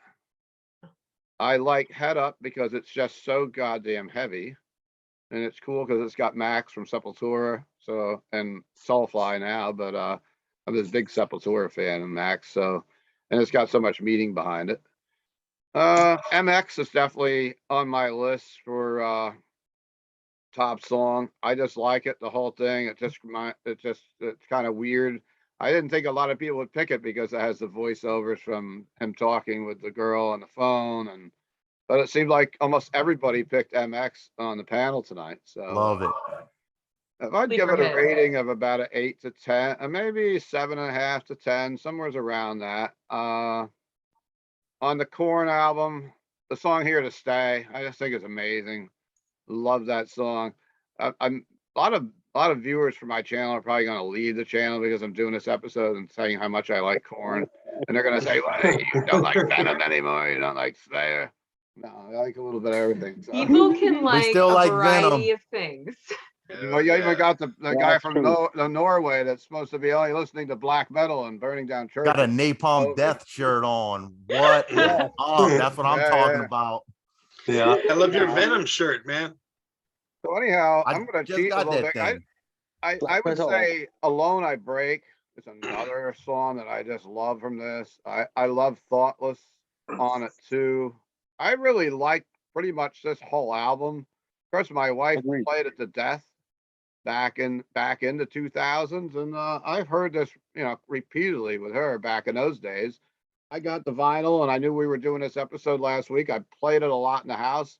I like Head Up because it's just so goddamn heavy. And it's cool because it's got Max from Sepultura, and Soulfly now, but I'm this big Sepultura fan of Max, and it's got so much meaning behind it. MX is definitely on my list for top song. I just like it, the whole thing. It's kind of weird. I didn't think a lot of people would pick it because it has the voiceovers from him talking with the girl on the phone, but it seemed like almost everybody picked MX on the panel tonight. So Love it. if I'd give it a rating of about an 8 to 10, maybe 7.5 to 10, somewhere's around that. On the Korn album, the song Here to Stay, I just think it's amazing. Love that song. I'm a lot of viewers from my channel are probably going to leave the channel because I'm doing this episode and saying how much I like Korn, and they're going to say, "Well, you don't like Venom anymore. You don't like Slayer." No, I like a little bit of everything. So. People can like still a like variety Venom. of things. Well, you even got the guy that's from true. Norway that's supposed to be only listening to black metal and burning down churches. Got a Napalm Death shirt on. What? Yeah. Oh, that's what I'm talking about. Yeah. I love your Venom shirt, man. So anyhow, I I'm going to just cheat a got little that bit. thing. I Black would metal. say Alone I Break is another song that I just love from this. I love Thoughtless on it too. I really like pretty much this whole album. Of course, my wife Agreed. played it to death back in the 2000s, and I've heard this repeatedly with her back in those days. I got the vinyl, and I knew we were doing this episode last week. I played it a lot in the house,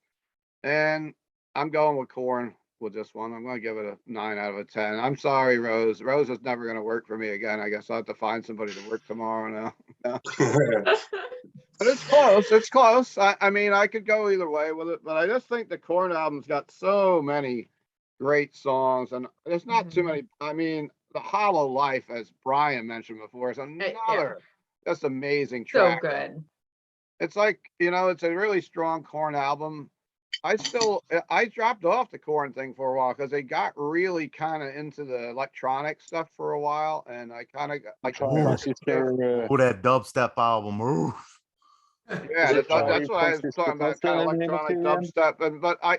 and I'm going with Korn with this one. I'm going to give it a 9 out of 10. I'm sorry, Rose. Rose is never going to work for me again. I guess I'll have to find somebody to work tomorrow now. But it's close. It's close. I mean, I could go either way with it, but I just think the Korn album's got so many great songs, and there's not too many. I mean, The Hollow Life, as Brian mentioned before, is another just amazing So track. good. It's like, it's a really strong Korn album. I dropped off the Korn thing for a while because they got really kind of into the electronic stuff for a while, and I kind of Ooh, that dubstep album. Ooh. yeah, that's what I was talking about, kind of electronic dubstep. But I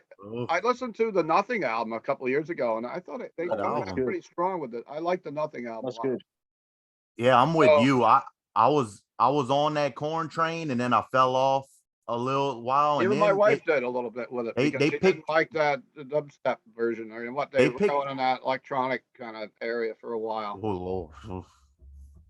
listened to the Nothing album a couple of years ago, and I thought they Good come out album. pretty strong with it. I like the Nothing album. That's a lot. good. Yeah, I'm with So- you. I was on that Korn train, and then I fell off a little while. And Even then my wife did a little bit with it because they she picked- didn't like the dubstep version, or what they were going in that electronic kind of area for a while. Oh Lord. Oof.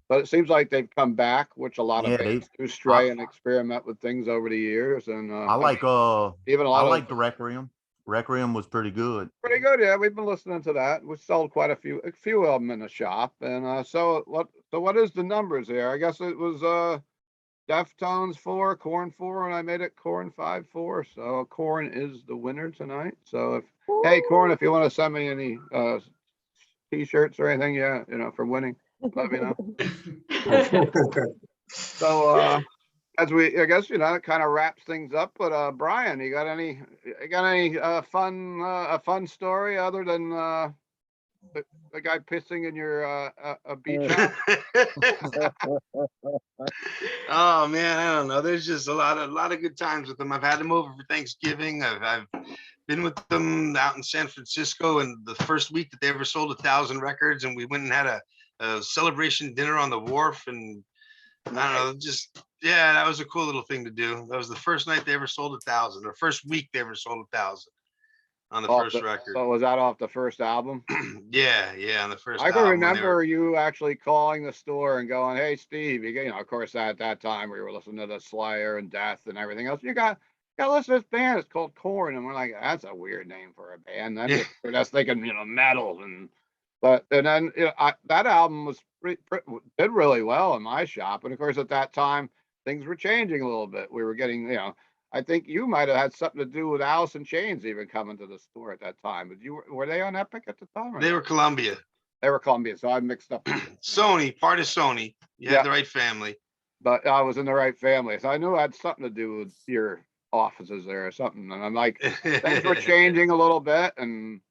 But it seems like they've come back, which a lot of Yeah, bands do stray and experiment with things over the years. And I like even a I lot like of the Requiem. Requiem was pretty good. pretty good. Yeah, we've been listening to that. We sold quite a few of them in the shop. And so what is the numbers here? I guess it was Deftones 4, Korn 4, and I made it Korn 5-4. So Korn is the winner tonight. So hey Korn, if you want to send me any t-shirts or anything, for winning, let me know. So as I guess it kind of wraps things up. But Brian, you got any fun story other than the guy pissing in your a beach house? Oh man, I don't know. There's just a lot of good times with them. I've had them over for Thanksgiving. I've been with them out in San Francisco, and the first week that they ever sold 1,000 records, and we went and had a celebration dinner on the wharf, and I don't know, that was a cool little thing to do. That was the first night they ever sold 1,000, or first week they ever sold 1,000 on the first record. So was that off the first album? Yeah, on the first I album. can remember you actually calling the store and going, "Hey, Steve, of course at that time we were listening to the Slayer and Death and everything else. You got to listen to this band. It's called Korn." And we're like, "That's a weird name for a band." Then we're just thinking, metal. And But and then that album was did really well in my shop, and of course at that time things were changing a little bit. We were getting, I think you might have had something to do with Alice in Chains even coming to the store at that time. But were they on Epic at the time? Or They no? were Columbia. They were Columbia, so I mixed up. Sony, part of Sony. You Yeah. had the right family. But I was in the right family, so I knew it had something to do with your offices there or something. And I'm like, things were changing a little bit, and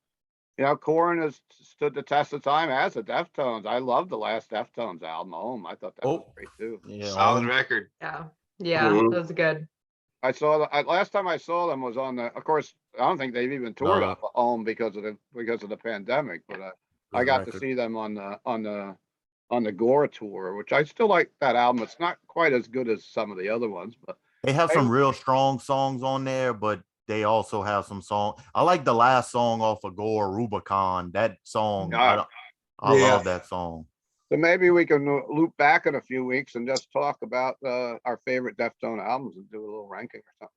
Korn has stood the test of time as the Deftones. I love the last Deftones album, Home. I thought that was great too. Yeah. Solid record. Yeah. Yeah, Mhm. that was good. I saw last time I saw them was on the. Of course, I don't think they've even toured No. off of Home because of the pandemic. But I Good got record. to see them on the Gore tour, which I still like that album. It's not quite as good as some of the other ones, but They have They- some real strong songs on there, but they also have some song. I like the last song off of Gore, Rubicon. That song, Yeah. I Yeah. love that song. so maybe we can loop back in a few weeks and just talk about our favorite Deftone albums and do a little ranking or something.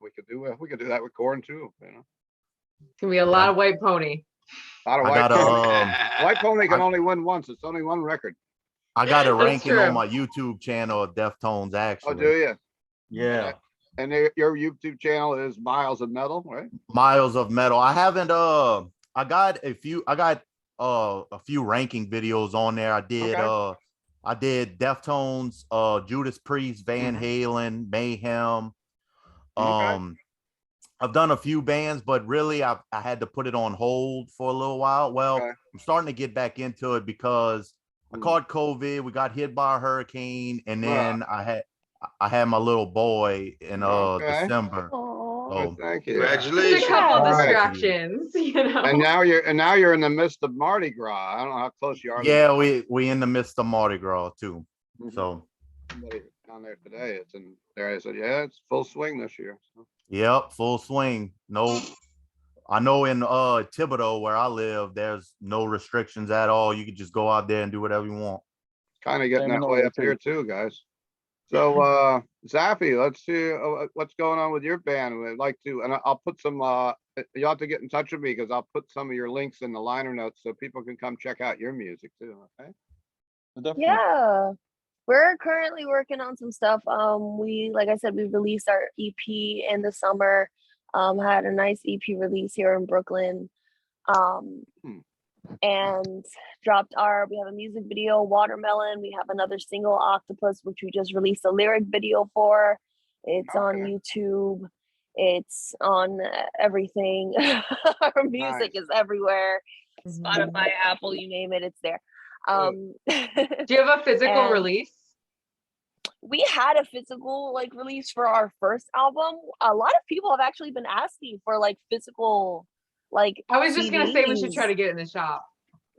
We could do that with Korn too. It's gonna be a lot of White Pony. A lot of I White got Pony. a White Pony can only win once. It's only one record. I got a That's ranking true. on my YouTube channel of Deftones Oh, actually. do you? Yeah. And your YouTube channel is Miles of Metal, right? Miles of Metal. I haven't I got a few ranking videos on there. Okay. I did Deftones, Judas Priest, Van Halen, Mayhem. Okay. I've done a few bands, but really I had to put it on hold for a little while. Well, Okay. I'm starting to get back into it because I caught COVID. We got hit by a hurricane, and then I had my little boy in Okay. December. Aw. Well, So thank you. There's a Congratulations. couple All right. distractions, And now you're in the midst of Mardi Gras. I don't know how close you are. yeah, we in the midst of Mardi Gras too. Mhm. So Somebody down there today. It's in there. I said, yeah, it's full swing this year. So, yep, full swing. No, I know in Thibodeau where I live, there's no restrictions at all. You can just go out there and do whatever you want. kind of getting Same in that way Norway, up here too, guys. So Zappy, let's see what's going on with your band. I'd like to, and I'll put some. You have to get in touch with me because I'll put some of your links in the liner notes so people can come check out your music too. Okay. Definitely. Yeah. We're currently working on some stuff. Like I said, we released our EP in the summer. Had a nice EP release here in Brooklyn. And we have a music video, Watermelon. We have another single, Octopus, which we just released a lyric video for. It's on Okay. YouTube. It's on everything. Our music is everywhere. Spotify, Apple, you name it, it's there. Do you have a physical and- release? We had a physical release for our first album. A lot of people have actually been asking for physical I was just gonna say we should try CDs. to get in the shop.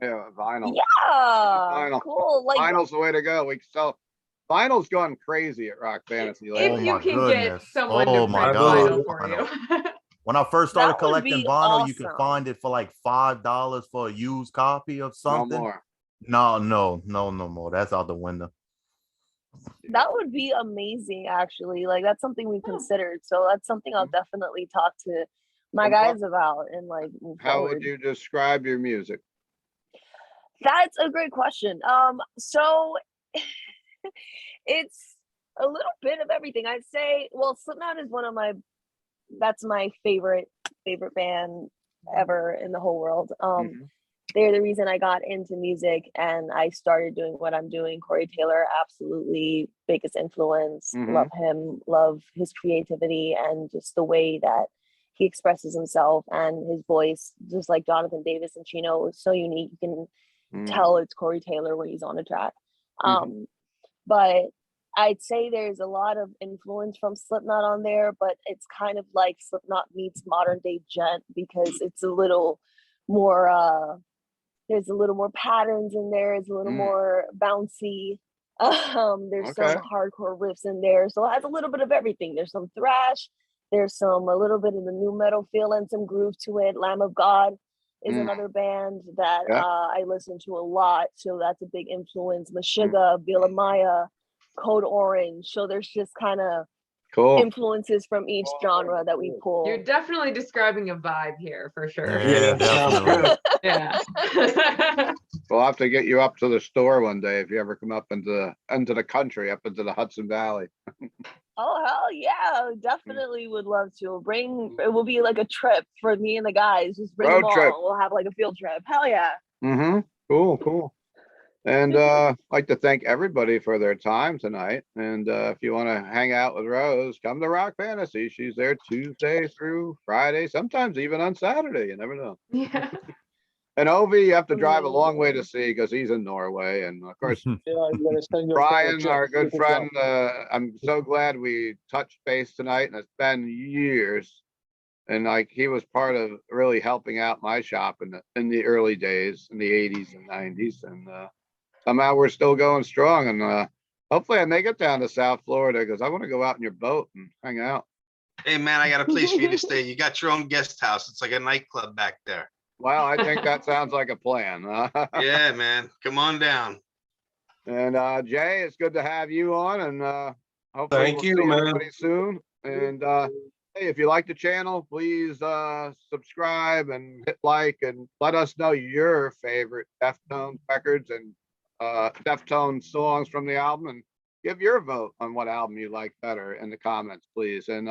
Yeah, vinyl. Yeah, Vinyl. cool. Vinyl's the way to go. We sell. Vinyl's gone crazy at Rock Fantasy If lately. you my can get goodness. someone Oh to my print God. vinyl for you. When I first started That would collecting be vinyl, you could awesome. find it for like $5 for a used copy of No something. more. No more. That's out the window. That would be amazing, actually. That's something we considered. So that's something I'll definitely talk to my And what- guys about and move How forward. would you describe your music? That's a great question. So it's a little bit of everything. I'd say, well, Slipknot is that's my favorite band ever in the whole world. Mhm. They're the reason I got into music and I started doing what I'm doing. Corey Taylor, absolutely biggest influence. Mhm. Love him, love his creativity and just the way that he expresses himself and his voice, just like Jonathan Davis and Chino, is so unique. You can tell it's Corey Taylor when he's on a track. But I'd say there's a lot of influence from Slipknot on there, but it's kind of like Slipknot meets modern day Gent because it's a little more there's a little more patterns in there, it's a little more bouncy. There's Okay. some hardcore riffs in there. So it has a little bit of everything. There's some thrash, there's a little bit of the new metal feel and some groove to it. Lamb of God is another band that I listen to a lot. So that's a big influence. Meshuggah, Vila Maya, Code Orange. So there's just kind of Cool. influences from each genre that we pull. You're definitely describing a vibe here for sure. Yeah, Sounds definitely. good. Yeah. We'll have to get you up to the store one day if you ever come up into the country, up into the Hudson Valley. Oh hell yeah, definitely would love to. It will be like a trip for me and the guys. Just bring them Road trip. all. We'll have like a field trip. Hell yeah. Mm-hmm. Cool. And I'd like to thank everybody for their time tonight. And if you want to hang out with Rose, come to Rock Fantasy. She's there Tuesday through Friday, sometimes even on Saturday. You never know. Yeah. And Ovi, you have to drive a long way to Amazing. see because he's in Norway. And of course, Yeah, you gotta send your Brian, favorite our chip. good friend, I'm so glad we touched base tonight, and it's been years. And like he was part of really helping out my shop in the early days, in the 80s and 90s. And somehow we're still going strong. And hopefully I make it down to South Florida because I want to go out in your boat and hang out. Hey, man, I got a place for you to stay. You got your own guest house. It's like a nightclub back there. Well, I think that sounds like a plan. Yeah, man. Come on down. And Jay, it's good to have you on, and hopefully Thank we'll you, see man. everybody soon. And hey, if you like the channel, please subscribe and hit like and let us know your favorite Deftones records and Deftones songs from the album, and give your vote on what album you like better in the comments, please. And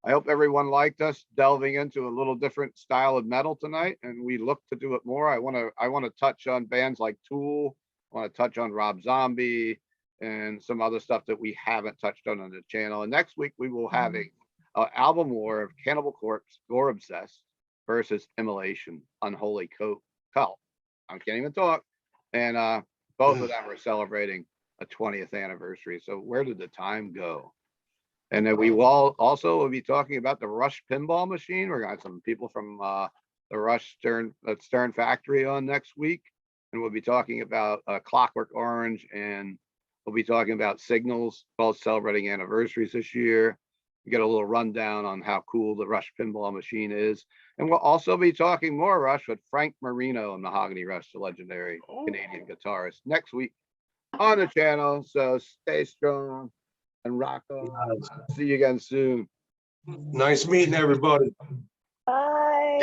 I hope everyone liked us delving into a little different style of metal tonight, and we look to do it more. I want to touch on bands like Tool. I want to touch on Rob Zombie and some other stuff that we haven't touched on the channel. And next week we will have a album war of Cannibal Corpse, Gore Obsessed versus Immolation, Unholy Cult. I can't even talk. And both of them are celebrating a 20th anniversary. So where did the time go? And then we will also be talking about the Rush pinball machine. We're got some people from the Rush Stern factory on next week. And we'll be talking about Clockwork Orange, and we'll be talking about Signals, both celebrating anniversaries this year. We get a little rundown on how cool the Rush pinball machine is. And we'll also be talking more Rush with Frank Marino and Mahogany Rush, the legendary Canadian guitarist, next week on the channel. So stay strong and rock on. See you again soon. Nice meeting everybody. Bye.